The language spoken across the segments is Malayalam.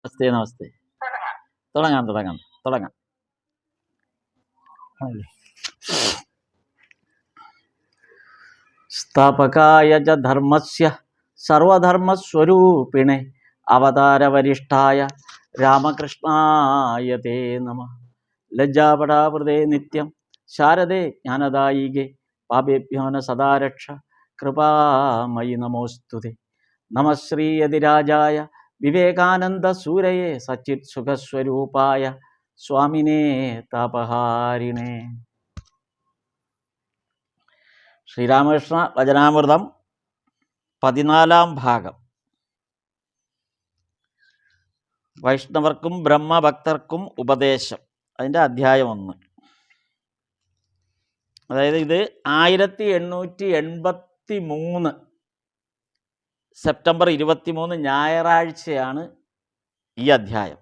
നമസ്തേ നമസ്തേ. തുടങ്ങാം തുടങ്ങാം തുടങ്ങാം. സ്ഥാപകായ ച ധർമ്മസ്യ സർവധർമ്മസ്വരൂപിണേ അവതാരവരിഷ്ഠായ രാമകൃഷ്ണായ തേ നമഃ. ലജ്ജാപടാവൃതേ നിത്യം ശാരദേ ജ്ഞാനദായികേ പാപേഭ്യോ ന സദാ രക്ഷ കൃപാമയി നമോസ്തുതേ. നമഃ ശ്രീയതിരാജായ വിവേകാനന്ദസൂരയേ സച്ചിത് സുഖസ്വരൂപായ സ്വാമിനേ താപഹാരിണേ. ശ്രീരാമകൃഷ്ണ വചനാമൃതം 14-ാം ഭാഗം. വൈഷ്ണവർക്കും ബ്രഹ്മഭക്തർക്കും ഉപദേശം. അതിൻ്റെ അധ്യായം 1. അതായത് ഇത് 1883 സെപ്റ്റംബർ 23 ഞായറാഴ്ചയാണ് ഈ അധ്യായം.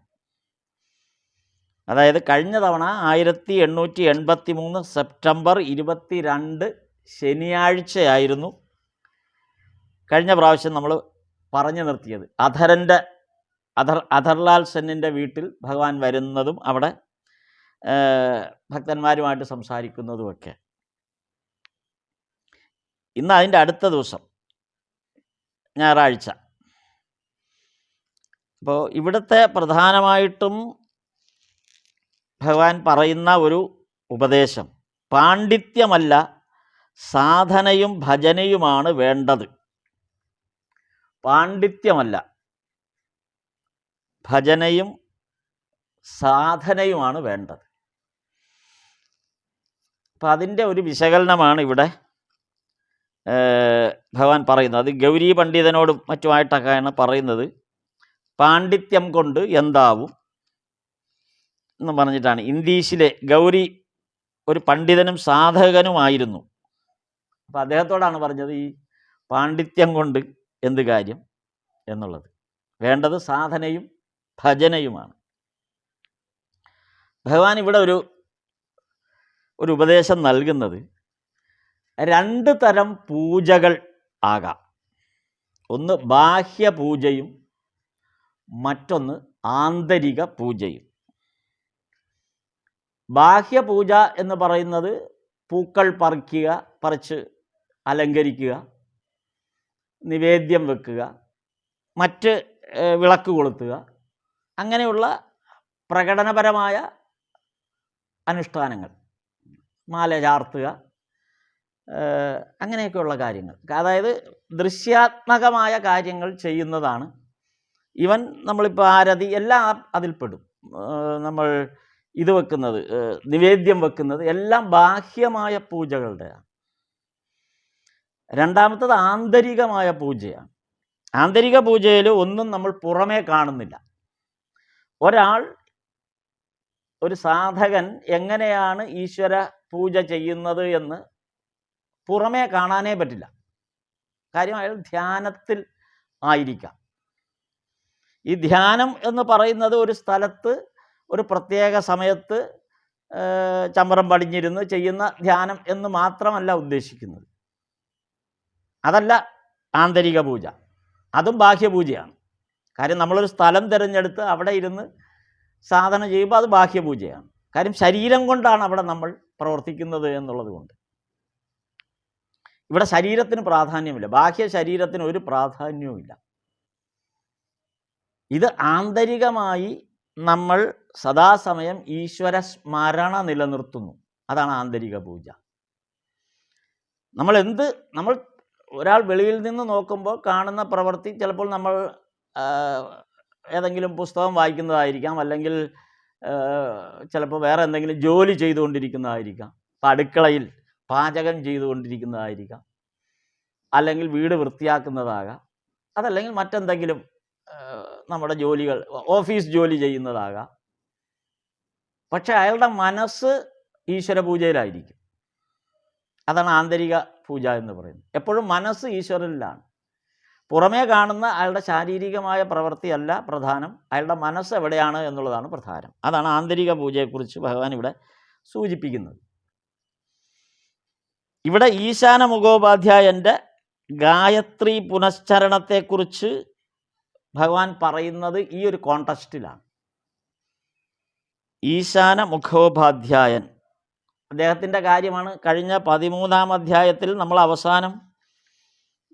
അതായത് കഴിഞ്ഞ തവണ 1883 സെപ്റ്റംബർ 22 ശനിയാഴ്ചയായിരുന്നു കഴിഞ്ഞ പ്രാവശ്യം നമ്മൾ പറഞ്ഞു നിർത്തിയത്. അധർലാൽ സെന്നിൻ്റെ വീട്ടിൽ ഭഗവാൻ വരുന്നതും അവിടെ ഭക്തന്മാരുമായിട്ട് സംസാരിക്കുന്നതുമൊക്കെ. ഇന്ന് അതിൻ്റെ അടുത്ത ദിവസം ഞായറാഴ്ച. അപ്പോൾ ഇവിടുത്തെ പ്രധാനമായിട്ടും ഭഗവാൻ പറയുന്ന ഒരു ഉപദേശം, പാണ്ഡിത്യമല്ല സാധനയും ഭജനയുമാണ് വേണ്ടത്. പാണ്ഡിത്യമല്ല, ഭജനയും സാധനയുമാണ് വേണ്ടത്. അപ്പം അതിൻ്റെ ഒരു വിശകലനമാണ് ഇവിടെ ഭഗവാൻ പറയുന്നത്. അത് ഗൗരി പണ്ഡിതനോടും മറ്റുമായിട്ടൊക്കെയാണ് പറയുന്നത്. പാണ്ഡിത്യം കൊണ്ട് എന്താവും എന്ന് പറഞ്ഞിട്ടാണ്. ഇംഗ്ലീഷിലെ ഗൗരി ഒരു പണ്ഡിതനും സാധകനുമായിരുന്നു. അപ്പം അദ്ദേഹത്തോടാണ് പറഞ്ഞത് ഈ പാണ്ഡിത്യം കൊണ്ട് എന്ത് കാര്യം എന്നുള്ളത്. വേണ്ടത് സാധനയും ഭജനയുമാണ്. ഭഗവാൻ ഇവിടെ ഒരു ഉപദേശം നൽകുന്നത് 2 തരം പൂജകൾ ആകാം. ഒന്ന് ബാഹ്യ പൂജയും മറ്റൊന്ന് ആന്തരിക പൂജയും. ബാഹ്യപൂജ എന്ന് പറയുന്നത് പൂക്കൾ പറിച്ച് അലങ്കരിക്കുക, നിവേദ്യം വെക്കുക, മറ്റ് വിളക്ക് കൊളുത്തുക, അങ്ങനെയുള്ള പ്രകടനപരമായ അനുഷ്ഠാനങ്ങൾ, മാല ചാർത്തുക, അങ്ങനെയൊക്കെയുള്ള കാര്യങ്ങൾ. അതായത് ദൃശ്യാത്മകമായ കാര്യങ്ങൾ ചെയ്യുന്നതാണ്. ഇവൻ നമ്മളിപ്പോൾ ആരതി എല്ലാം അതിൽപ്പെടും. നമ്മൾ ഇത് വെക്കുന്നത്, നിവേദ്യം വെക്കുന്നത് എല്ലാം ബാഹ്യമായ പൂജകളുടെയാണ്. രണ്ടാമത്തത് ആന്തരികമായ പൂജയാണ്. ആന്തരിക പൂജയിൽ ഒന്നും നമ്മൾ പുറമേ കാണുന്നില്ല. ഒരു സാധകൻ എങ്ങനെയാണ് ഈശ്വര പൂജ ചെയ്യുന്നത് എന്ന് പുറമേ കാണാനേ പറ്റില്ല. കാര്യം അയാൾ ധ്യാനത്തിൽ ആയിരിക്കാം. ഈ ധ്യാനം എന്ന് പറയുന്നത് ഒരു സ്ഥലത്ത് ഒരു പ്രത്യേക സമയത്ത് ചമ്പരം പടിഞ്ഞിരുന്ന് ചെയ്യുന്ന ധ്യാനം എന്ന് മാത്രമല്ല ഉദ്ദേശിക്കുന്നത്. അതല്ല ആന്തരിക പൂജ, അതും ബാഹ്യപൂജയാണ്. കാര്യം നമ്മളൊരു സ്ഥലം തിരഞ്ഞെടുത്ത് അവിടെ ഇരുന്ന് സാധന ചെയ്യുമ്പോൾ അത് ബാഹ്യപൂജയാണ്. കാര്യം ശരീരം കൊണ്ടാണ് അവിടെ നമ്മൾ പ്രവർത്തിക്കുന്നത് എന്നുള്ളത് കൊണ്ട്. ഇവിടെ ശരീരത്തിന് പ്രാധാന്യമില്ല, ബാഹ്യ ശരീരത്തിന് ഒരു പ്രാധാന്യവുമില്ല. ഇത് ആന്തരികമായി നമ്മൾ സദാസമയം ഈശ്വര സ്മരണ നിലനിർത്തുന്നു. അതാണ് ആന്തരിക പൂജ. നമ്മൾ ഒരാൾ വെളിയിൽ നിന്ന് നോക്കുമ്പോൾ കാണുന്ന പ്രവൃത്തി ചിലപ്പോൾ നമ്മൾ ഏതെങ്കിലും പുസ്തകം വായിക്കുന്നതായിരിക്കാം, അല്ലെങ്കിൽ ചിലപ്പോൾ വേറെ എന്തെങ്കിലും ജോലി ചെയ്തുകൊണ്ടിരിക്കുന്നതായിരിക്കാം, ഇപ്പം അടുക്കളയിൽ പാചകം ചെയ്തുകൊണ്ടിരിക്കുന്നതായിരിക്കാം, അല്ലെങ്കിൽ വീട് വൃത്തിയാക്കുന്നതാകാം, അതല്ലെങ്കിൽ മറ്റെന്തെങ്കിലും നമ്മുടെ ജോലികൾ, ഓഫീസ് ജോലി ചെയ്യുന്നതാകാം. പക്ഷെ അയാളുടെ മനസ്സ് ഈശ്വര പൂജയിലായിരിക്കും. അതാണ് ആന്തരിക പൂജ എന്ന് പറയുന്നത്. എപ്പോഴും മനസ്സ് ഈശ്വരനിലാണ്. പുറമേ കാണുന്ന അയാളുടെ ശാരീരികമായ പ്രവൃത്തിയല്ല പ്രധാനം, അയാളുടെ മനസ്സ് എവിടെയാണ് എന്നുള്ളതാണ് പ്രധാനം. അതാണ് ആന്തരിക പൂജയെക്കുറിച്ച് ഭഗവാൻ ഇവിടെ സൂചിപ്പിക്കുന്നത്. ഇവിടെ ഈശാന മുഖോപാധ്യായൻ്റെ ഗായത്രി പുനശ്ചരണത്തെക്കുറിച്ച് ഭഗവാൻ പറയുന്നത് ഈ ഒരു കോണ്ടക്സ്റ്റിലാണ്. ഈശാന മുഖോപാധ്യായൻ അദ്ദേഹത്തിൻ്റെ കാര്യമാണ് കഴിഞ്ഞ 13-ാം അധ്യായത്തിൽ നമ്മൾ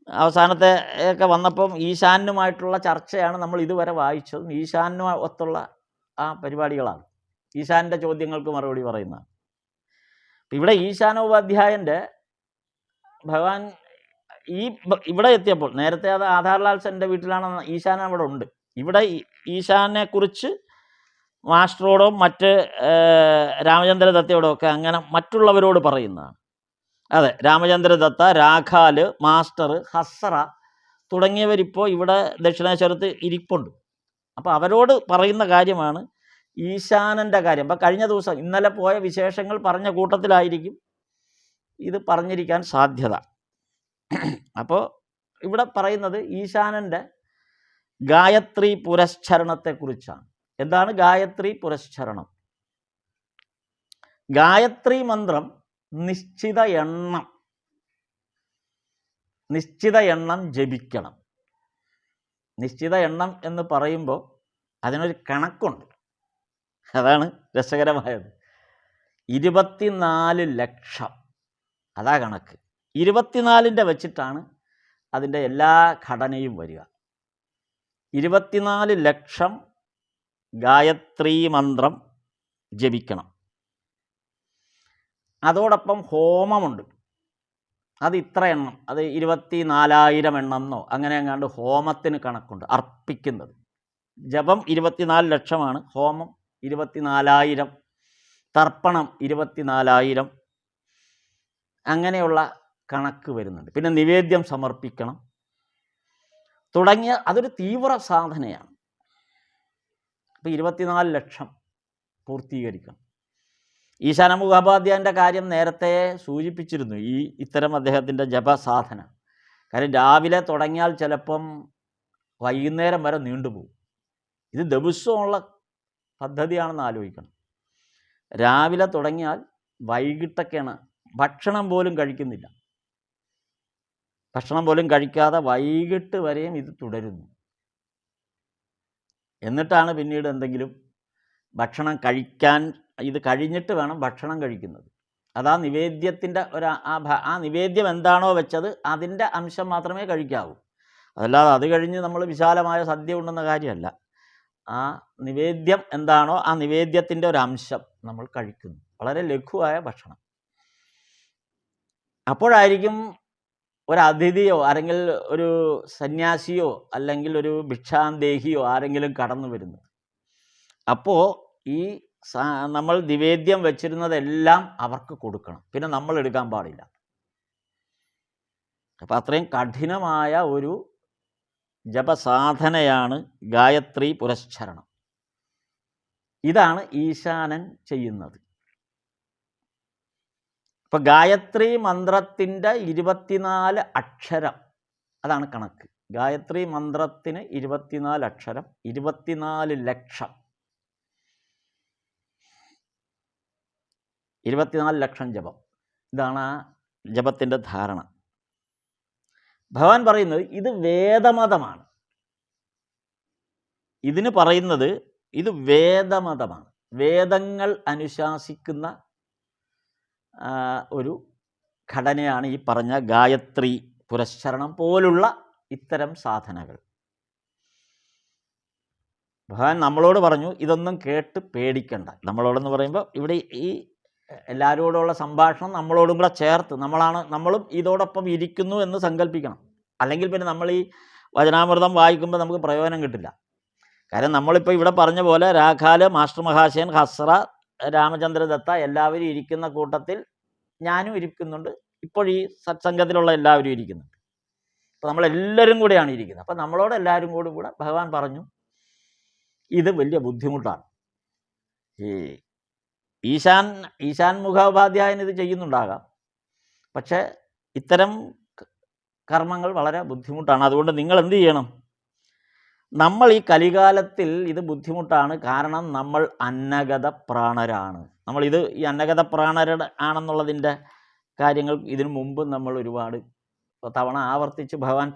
അവസാനത്തെ ഒക്കെ വന്നപ്പം ഈശാനുമായിട്ടുള്ള ചർച്ചയാണ് നമ്മൾ ഇതുവരെ വായിച്ചതും. ഈശാനുമൊത്തുള്ള ആ പരിപാടികളാണ്. ഈശാൻ്റെ ചോദ്യങ്ങൾക്ക് മറുപടി പറയുന്നതാണ്. ഇവിടെ ഈശാനോപാധ്യായൻ്റെ ഭഗവാൻ ഇവിടെ എത്തിയപ്പോൾ, നേരത്തെ അത് ആധാർലാൽ സെൻ്റെ വീട്ടിലാണ് ഈശാന അവിടെ ഉണ്ട്. ഇവിടെ ഈശാനെക്കുറിച്ച് മാസ്റ്ററോടും മറ്റ് രാമചന്ദ്രദത്തയോടും ഒക്കെ അങ്ങനെ മറ്റുള്ളവരോട് പറയുന്നതാണ്. അതെ, രാമചന്ദ്രദത്ത, രാഖാല്, മാസ്റ്റർ, ഹസ്സറ തുടങ്ങിയവരിപ്പോൾ ഇവിടെ ദക്ഷിണേശ്വരത്ത് ഇരിപ്പുണ്ട്. അപ്പോൾ അവരോട് പറയുന്ന കാര്യമാണ് ഈശാനൻ്റെ കാര്യം. അപ്പം കഴിഞ്ഞ ദിവസം ഇന്നലെ പോയ വിശേഷങ്ങൾ പറഞ്ഞ കൂട്ടത്തിലായിരിക്കും ഇത് പറഞ്ഞിരിക്കാൻ സാധ്യത. അപ്പോൾ ഇവിടെ പറയുന്നത് ഈശാനൻ്റെ ഗായത്രി പുരസ്ചരണത്തെക്കുറിച്ചാണ്. എന്താണ് ഗായത്രി പുരസ്ചരണം? ഗായത്രി മന്ത്രം നിശ്ചിത എണ്ണം ജപിക്കണം. നിശ്ചിത എണ്ണം എന്ന് പറയുമ്പോൾ അതിനൊരു കണക്കുണ്ട്. അതാണ് രസകരമായത്. 24 ലക്ഷം, അതാ കണക്ക്. 24ൻ്റെ വെച്ചിട്ടാണ് അതിൻ്റെ എല്ലാ ഘടനയും വരിക. 24 ലക്ഷം ഗായത്രി മന്ത്രം ജപിക്കണം. അതോടൊപ്പം ഹോമമുണ്ട്. അത് ഇത്ര എണ്ണം, അത് 24,000 എണ്ണമെന്നോ അങ്ങനെ എങ്ങാണ്ട് ഹോമത്തിന് കണക്കുണ്ട്. അർപ്പിക്കുന്നത് ജപം 24 ലക്ഷമാണ്, ഹോമം 24,000, തർപ്പണം 24,000, അങ്ങനെയുള്ള കണക്ക് വരുന്നുണ്ട്. പിന്നെ നിവേദ്യം സമർപ്പിക്കണം തുടങ്ങിയ അതൊരു തീവ്ര സാധനയാണ്. അപ്പോൾ 24 ലക്ഷം പൂർത്തീകരിക്കണം. ഈശാന മുഖോപാധ്യായൻ്റെ കാര്യം നേരത്തെ സൂചിപ്പിച്ചിരുന്നു. ഇത്തരം അദ്ദേഹത്തിൻ്റെ ജപസാധന. കാര്യം രാവിലെ തുടങ്ങിയാൽ ചിലപ്പം വൈകുന്നേരം വരെ നീണ്ടുപോകും. ഇത് ദിവസമുള്ള പദ്ധതിയാണെന്ന് ആലോചിക്കണം. രാവിലെ തുടങ്ങിയാൽ വൈകിട്ടൊക്കെയാണ്. ഭക്ഷണം പോലും കഴിക്കുന്നില്ല. ഭക്ഷണം പോലും കഴിക്കാതെ വൈകിട്ട് വരെയും ഇത് തുടരുന്നു. എന്നിട്ടാണ് പിന്നീട് എന്തെങ്കിലും ഭക്ഷണം കഴിക്കാൻ, ഇത് കഴിഞ്ഞിട്ട് വേണം ഭക്ഷണം കഴിക്കുന്നത്. അതാ നിവേദ്യത്തിൻ്റെ ആ നിവേദ്യം എന്താണോ വെച്ചത് അതിൻ്റെ അംശം മാത്രമേ കഴിക്കാവൂ. അതല്ലാതെ അത് കഴിഞ്ഞ് നമ്മൾ വിശാലമായ സദ്യ ഉണ്ടെന്ന കാര്യമല്ല. ആ നിവേദ്യം എന്താണോ ആ നിവേദ്യത്തിൻ്റെ ഒരു അംശം നമ്മൾ കഴിക്കുന്നു. വളരെ ലഘുവായ ഭക്ഷണം. അപ്പോഴായിരിക്കും ഒരു അതിഥിയോ അല്ലെങ്കിൽ ഒരു സന്യാസിയോ അല്ലെങ്കിൽ ഒരു ഭിക്ഷാന്തേഹിയോ ആരെങ്കിലും കടന്നു വരുന്നത്. അപ്പോൾ ഈ നമ്മൾ നിവേദ്യം വെച്ചിരുന്നതെല്ലാം അവർക്ക് കൊടുക്കണം. പിന്നെ നമ്മൾ എടുക്കാൻ പാടില്ല. അപ്പം അത്രയും കഠിനമായ ഒരു ജപസാധനയാണ് ഗായത്രി പുരസ്ചരണം. ഇതാണ് ഈശാനൻ ചെയ്യുന്നത്. ഇപ്പം ഗായത്രി മന്ത്രത്തിൻ്റെ 24 അക്ഷരം, അതാണ് കണക്ക്. ഗായത്രി മന്ത്രത്തിന് 24 അക്ഷരം, 24 ലക്ഷം, 24 ലക്ഷം ജപം. ഇതാണ് ആ ജപത്തിൻ്റെ ധാരണ. ഭഗവാൻ പറയുന്നത് ഇത് വേദമതമാണ്. ഇതിന് പറയുന്നത് ഇത് വേദമതമാണ്. വേദങ്ങൾ അനുശാസിക്കുന്ന ഒരു ഘടനയാണ് ഈ പറഞ്ഞ ഗായത്രി പുരസ്ചരണം പോലുള്ള ഇത്തരം സാധനകൾ. ഭഗവാൻ നമ്മളോട് പറഞ്ഞു ഇതൊന്നും കേട്ട് പേടിക്കണ്ട. നമ്മളോടെന്ന് പറയുമ്പോൾ ഇവിടെ ഈ എല്ലാവരോടുള്ള സംഭാഷണം നമ്മളോടും കൂടെ ചേർത്ത് നമ്മളും ഇതോടൊപ്പം ഇരിക്കുന്നു എന്ന് സങ്കല്പിക്കണം. അല്ലെങ്കിൽ പിന്നെ നമ്മൾ ഈ വചനാമൃതം വായിക്കുമ്പോൾ നമുക്ക് പ്രയോജനം കിട്ടില്ല. കാരണം നമ്മളിപ്പോൾ ഇവിടെ പറഞ്ഞ പോലെ രാഖാല്, മാസ്റ്റർ മഹാശയൻ, ഹസ്ര, രാമചന്ദ്രദത്ത എല്ലാവരും ഇരിക്കുന്ന കൂട്ടത്തിൽ ഞാനും ഇരിക്കുന്നുണ്ട്. ഇപ്പോൾ ഈ സത്സംഗത്തിലുള്ള എല്ലാവരും ഇരിക്കുന്നുണ്ട്. അപ്പോൾ നമ്മളെല്ലാവരും കൂടെയാണ് ഇരിക്കുന്നത്. അപ്പോൾ നമ്മളോട് എല്ലാവരും കൂടെ ഭഗവാൻ പറഞ്ഞു ഇത് വലിയ ബുദ്ധിമുട്ടാണ്. ഈ ഈശാൻ മുഖോപാധ്യായൻ ഇത് ചെയ്യുന്നുണ്ടാകാം. പക്ഷേ ഇത്തരം കർമ്മങ്ങൾ വളരെ ബുദ്ധിമുട്ടാണ്. അതുകൊണ്ട് നിങ്ങൾ എന്ത് ചെയ്യണം? നമ്മൾ ഈ കലികാലത്തിൽ ഇത് ബുദ്ധിമുട്ടാണ്. കാരണം നമ്മൾ അന്നഗത പ്രാണരാണ്. ഈ അന്നഗത പ്രാണരുടെ ആണെന്നുള്ളതിൻ്റെ കാര്യങ്ങൾ ഇതിനു മുമ്പ് നമ്മൾ ഒരുപാട് തവണ ആവർത്തിച്ച് ഭഗവാൻ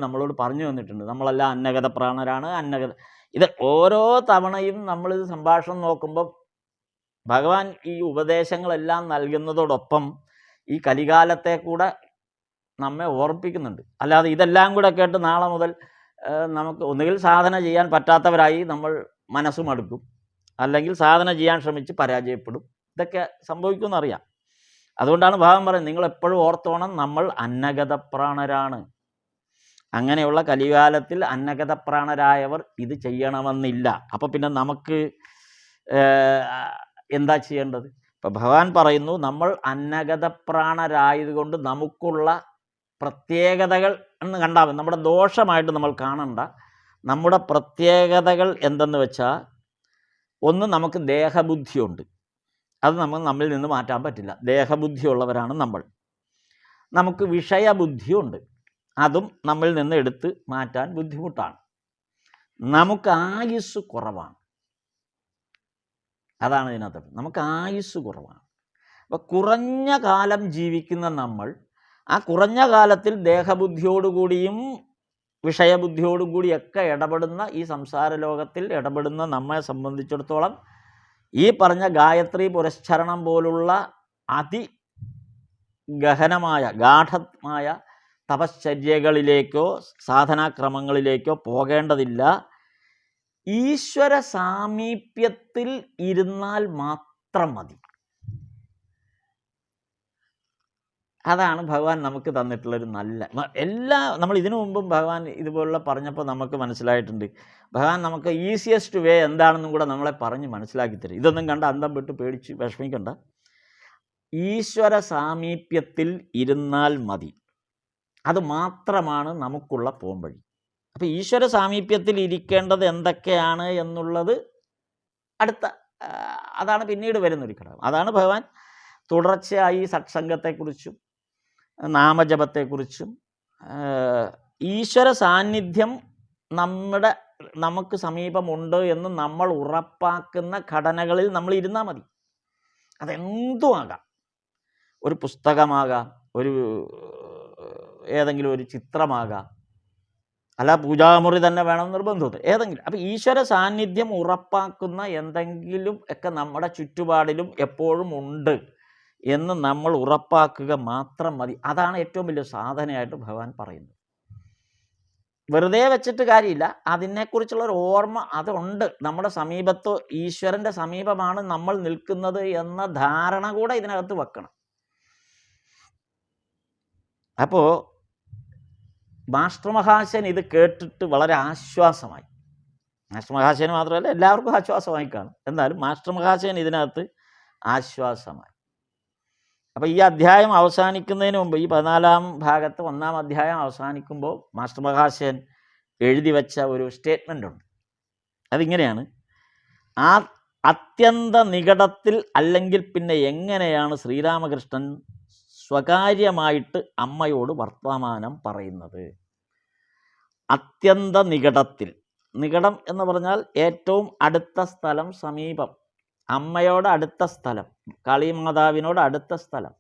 നമ്മളോട് പറഞ്ഞു തന്നിട്ടുണ്ട്. നമ്മളെല്ലാം അന്നഗത പ്രാണരാണ്. ഇത് ഓരോ തവണയും നമ്മളിത് സംഭാഷണം നോക്കുമ്പോൾ ഭഗവാൻ ഈ ഉപദേശങ്ങളെല്ലാം നൽകുന്നതോടൊപ്പം ഈ കലികാലത്തെ കൂടെ നമ്മെ ഓർപ്പിക്കുന്നുണ്ട്. അല്ലാതെ ഇതെല്ലാം കൂടെ കേട്ട് നാളെ മുതൽ നമുക്ക് ഒന്നുകിൽ സാധന ചെയ്യാൻ പറ്റാത്തവരായി നമ്മൾ മനസ്സും അടുക്കും, അല്ലെങ്കിൽ സാധന ചെയ്യാൻ ശ്രമിച്ച് പരാജയപ്പെടും. ഇതൊക്കെ സംഭവിക്കുമെന്നറിയാം. അതുകൊണ്ടാണ് ഭഗവാൻ പറയുന്നത്, നിങ്ങൾ എപ്പോഴും ഓർത്തോണം, നമ്മൾ അന്നഗതപ്രാണരാണ്. അങ്ങനെയുള്ള കലികാലത്തിൽ അന്നഗതപ്രാണരായവർ ഇത് ചെയ്യണമെന്നില്ല. അപ്പോൾ പിന്നെ നമുക്ക് എന്താ ചെയ്യേണ്ടത്? ഇപ്പം ഭഗവാൻ പറയുന്നു, നമ്മൾ അന്നഗതപ്രാണരായതുകൊണ്ട് നമുക്കുള്ള പ്രത്യേകതകൾ എന്ന് കണ്ടാൽ മതി. നമ്മുടെ ദോഷമായിട്ട് നമ്മൾ കാണണ്ട. നമ്മുടെ പ്രത്യേകതകൾ എന്തെന്ന് വെച്ചാൽ, ഒന്ന്, നമുക്ക് ദേഹബുദ്ധിയുണ്ട്. അത് നമ്മിൽ നിന്ന് മാറ്റാൻ പറ്റില്ല. ദേഹബുദ്ധിയുള്ളവരാണ് നമ്മൾ. നമുക്ക് വിഷയബുദ്ധിയുണ്ട്. അതും നമ്മിൽ നിന്ന് എടുത്ത് മാറ്റാൻ ബുദ്ധിമുട്ടാണ്. നമുക്ക് ആയുസ് കുറവാണ്. അതാണ് ഇതിനകത്ത്. നമുക്ക് ആയുസ് കുറവാണ്. അപ്പോൾ കുറഞ്ഞ കാലം ജീവിക്കുന്ന നമ്മൾ ആ കുറഞ്ഞ കാലത്തിൽ ദേഹബുദ്ധിയോടുകൂടിയും വിഷയബുദ്ധിയോടും കൂടിയൊക്കെ ഇടപെടുന്ന ഈ സംസാര ലോകത്തിൽ ഇടപെടുന്ന നമ്മെ സംബന്ധിച്ചിടത്തോളം ഈ പറഞ്ഞ ഗായത്രി പുരസ്ചരണം പോലുള്ള അതിഗഹനമായ ഗാഠമായ തപശ്ചര്യകളിലേക്കോ സാധനാക്രമങ്ങളിലേക്കോ പോകേണ്ടതില്ല. ഈശ്വര സാമീപ്യത്തിൽ ഇരുന്നാൽ മാത്രം മതി. അതാണ് ഭഗവാൻ നമുക്ക് തന്നിട്ടുള്ളൊരു നമ്മൾ ഇതിനു മുമ്പും ഭഗവാൻ ഇതുപോലുള്ള പറഞ്ഞപ്പോൾ നമുക്ക് മനസ്സിലായിട്ടുണ്ട്. ഭഗവാൻ നമുക്ക് ഈസിയസ്റ്റ് വേ എന്താണെന്നും കൂടെ നമ്മളെ പറഞ്ഞ് മനസ്സിലാക്കി തരും. ഇതൊന്നും കണ്ട് അന്തം വിട്ട് പേടിച്ച് വിഷമിക്കണ്ട. ഈശ്വര സാമീപ്യത്തിൽ ഇരുന്നാൽ മതി. അത് മാത്രമാണ് നമുക്കുള്ള പോംവഴി. അപ്പോൾ ഈശ്വര സാമീപ്യത്തിൽ ഇരിക്കേണ്ടത് എന്തൊക്കെയാണ് എന്നുള്ളത് അതാണ് പിന്നീട് വരുന്നൊരു ഘടകം. അതാണ് ഭഗവാൻ തുടർച്ചയായി സത്സംഗത്തെക്കുറിച്ചും നാമജപത്തെക്കുറിച്ചും ഈശ്വര സാന്നിധ്യം നമുക്ക് സമീപമുണ്ട് എന്ന് നമ്മൾ ഉറപ്പാക്കുന്ന ഘടനകളിൽ നമ്മൾ ഇരുന്നാൽ മതി. അതെന്തുമാകാം. ഒരു പുസ്തകമാകാം, ഏതെങ്കിലും ഒരു ചിത്രമാകാം, അല്ല പൂജാമുറി തന്നെ വേണം നിർബന്ധമുണ്ട്, ഏതെങ്കിലും. അപ്പം ഈശ്വര സാന്നിധ്യം ഉറപ്പാക്കുന്ന എന്തെങ്കിലും ഒക്കെ നമ്മുടെ ചുറ്റുപാടിലും എപ്പോഴും ഉണ്ട് എന്ന് നമ്മൾ ഉറപ്പാക്കുക മാത്രം മതി. അതാണ് ഏറ്റവും വലിയ സാധനയായിട്ട് ഭഗവാൻ പറയുന്നത്. വെറുതെ വെച്ചിട്ട് കാര്യമില്ല. അതിനെക്കുറിച്ചുള്ളൊരു ഓർമ്മ അതുണ്ട്. നമ്മുടെ സമീപത്തോ ഈശ്വരൻ്റെ സമീപമാണ് നമ്മൾ നിൽക്കുന്നത് എന്ന ധാരണ കൂടെ ഇതിനകത്ത് വെക്കണം. അപ്പോൾ മാസ്റ്റർ മഹാശയൻ ഇത് കേട്ടിട്ട് വളരെ ആശ്വാസമായി. മാസ്റ്റർ മഹാശയന് മാത്രമല്ല, എല്ലാവർക്കും ആശ്വാസമായി കാണും. എന്നാലും മാസ്റ്റർ മഹാശയൻ ഇതിനകത്ത് ആശ്വാസമായി. അപ്പോൾ ഈ അധ്യായം അവസാനിക്കുന്നതിന് മുമ്പ്, ഈ 14-ാം ഭാഗത്ത് 1-ാം അധ്യായം അവസാനിക്കുമ്പോൾ മാസ്റ്റർ മഹാശയൻ എഴുതി വെച്ച ഒരു സ്റ്റേറ്റ്മെൻ്റ് ഉണ്ട്. അതിങ്ങനെയാണ്: ആ അത്യന്ത നികടത്തിൽ അല്ലെങ്കിൽ പിന്നെ എങ്ങനെയാണ് ശ്രീരാമകൃഷ്ണൻ സ്വകാര്യമായിട്ട് അമ്മയോട് വർത്തമാനം പറയുന്നത്? അത്യന്ത നികടത്തിൽ. നികടം എന്ന് പറഞ്ഞാൽ ഏറ്റവും അടുത്ത സ്ഥലം, സമീപം, അമ്മയോട് അടുത്ത സ്ഥലം, കാളിമാതാവിനോട് അടുത്ത സ്ഥലം,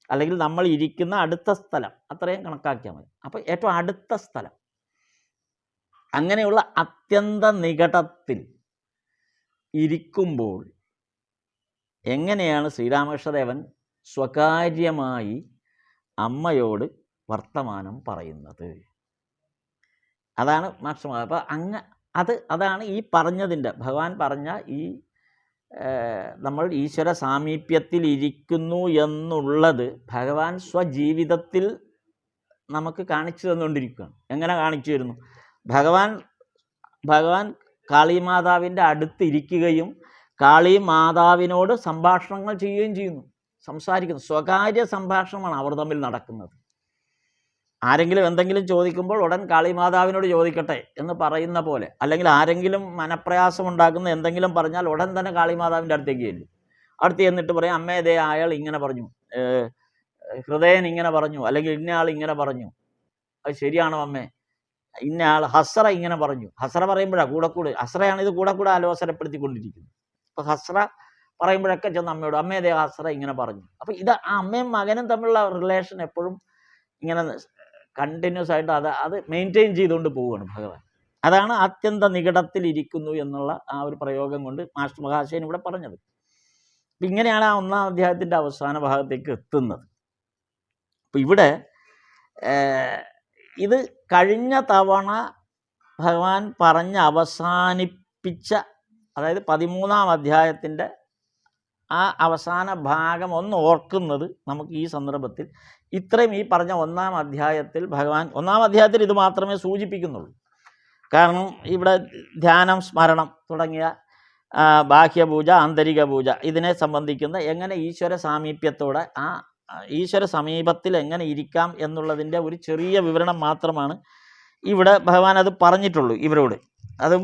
അല്ലെങ്കിൽ നമ്മൾ ഇരിക്കുന്ന അടുത്ത സ്ഥലം, അത്രയും കണക്കാക്കിയാൽ മതി. അപ്പോൾ ഏറ്റവും അടുത്ത സ്ഥലം, അങ്ങനെയുള്ള അത്യന്ത നികടത്തിൽ ഇരിക്കുമ്പോൾ എങ്ങനെയാണ് ശ്രീരാമകൃഷ്ണദേവൻ സ്വകാര്യമായി അമ്മയോട് വർത്തമാനം പറയുന്നത്? അതാണ് മാസ്റ്റർ. അപ്പോൾ അതാണ് ഈ പറഞ്ഞതിൻ്റെ, ഭഗവാൻ പറഞ്ഞ ഈ നമ്മൾ ഈശ്വര സാമീപ്യത്തിൽ ഇരിക്കുന്നു എന്നുള്ളത് ഭഗവാൻ സ്വജീവിതത്തിൽ നമുക്ക് കാണിച്ചു തന്നുകൊണ്ടിരിക്കുകയാണ്. എങ്ങനെ കാണിച്ചു തരുന്നു? ഭഗവാൻ കാളിമാതാവിൻ്റെ അടുത്ത് ഇരിക്കുകയും കാളിമാതാവിനോട് സംഭാഷണങ്ങൾ ചെയ്യുകയും ചെയ്യുന്നു, സംസാരിക്കുന്നു. സ്വകാര്യ സംഭാഷണമാണ് അവർ തമ്മിൽ നടക്കുന്നത്. ആരെങ്കിലും എന്തെങ്കിലും ചോദിക്കുമ്പോൾ ഉടൻ കാളിമാതാവിനോട് ചോദിക്കട്ടെ എന്ന് പറയുന്ന പോലെ, അല്ലെങ്കിൽ ആരെങ്കിലും മനപ്രയാസം ഉണ്ടാക്കുന്ന എന്തെങ്കിലും പറഞ്ഞാൽ ഉടൻ തന്നെ കാളിമാതാവിൻ്റെ അടുത്തേക്ക് ചെല്ലും. അടുത്ത് ചെന്നിട്ട് പറയും, അമ്മേ ദേ അയാൾ ഇങ്ങനെ പറഞ്ഞു, ഹൃദയൻ ഇങ്ങനെ പറഞ്ഞു, അല്ലെങ്കിൽ ഇന്നയാൾ ഇങ്ങനെ പറഞ്ഞു, അത് ശരിയാണോ അമ്മേ? ഇന്നയാൾ ഹസ്ര ഇങ്ങനെ പറഞ്ഞു. ഹസ്ര പറയുമ്പോഴാണ് ഹസ്രയാണ് ഇത് കൂടെ ആലോചനപ്പെടുത്തിക്കൊണ്ടിരിക്കുന്നത്. അപ്പോൾ ഹസ്ര പറയുമ്പോഴൊക്കെ ചെന്ന് അമ്മയോട്, അമ്മേ ദേ ഹസ്ര ഇങ്ങനെ പറഞ്ഞു. അപ്പോൾ ഇത് ആ അമ്മയും മകനും തമ്മിലുള്ള റിലേഷൻ എപ്പോഴും ഇങ്ങനെ കണ്ടിന്യൂസ് ആയിട്ട് അത് മെയിൻറ്റെയിൻ ചെയ്തുകൊണ്ട് പോവുകയാണ് ഭഗവാൻ. അതാണ് അത്യന്ത നികടത്തിലിരിക്കുന്നു എന്നുള്ള ആ ഒരു പ്രയോഗം കൊണ്ട് മാസ്റ്റർ മഹാശയൻ ഇവിടെ പറഞ്ഞത്. അപ്പം ഇങ്ങനെയാണ് ആ 1-ാം അധ്യായത്തിൻ്റെ അവസാന ഭാഗത്തേക്ക് എത്തുന്നത്. അപ്പം ഇവിടെ ഇത് കഴിഞ്ഞ തവണ ഭഗവാൻ പറഞ്ഞ് അവസാനിപ്പിച്ച, അതായത് 13-ാം അധ്യായത്തിൻ്റെ ആ അവസാന ഭാഗം ഒന്ന് ഓർക്കുന്നത് നമുക്ക് ഈ സന്ദർഭത്തിൽ ഇത്രയും ഈ പറഞ്ഞ 1-ാം അധ്യായത്തിൽ ഭഗവാൻ 1-ാം അധ്യായത്തിൽ ഇത് മാത്രമേ സൂചിപ്പിക്കുന്നുള്ളൂ. കാരണം ഇവിടെ ധ്യാനം, സ്മരണം തുടങ്ങിയ ബാഹ്യപൂജ, ആന്തരിക പൂജ ഇതിനെ സംബന്ധിക്കുന്ന എങ്ങനെ ഈശ്വര സാമീപ്യത്തോടെ ആ ഈശ്വര സമീപത്തിൽ എങ്ങനെ ഇരിക്കാം എന്നുള്ളതിൻ്റെ ഒരു ചെറിയ വിവരണം മാത്രമാണ് ഇവിടെ ഭഗവാൻ അത് പറഞ്ഞിട്ടുള്ളൂ ഇവരോട്. അതും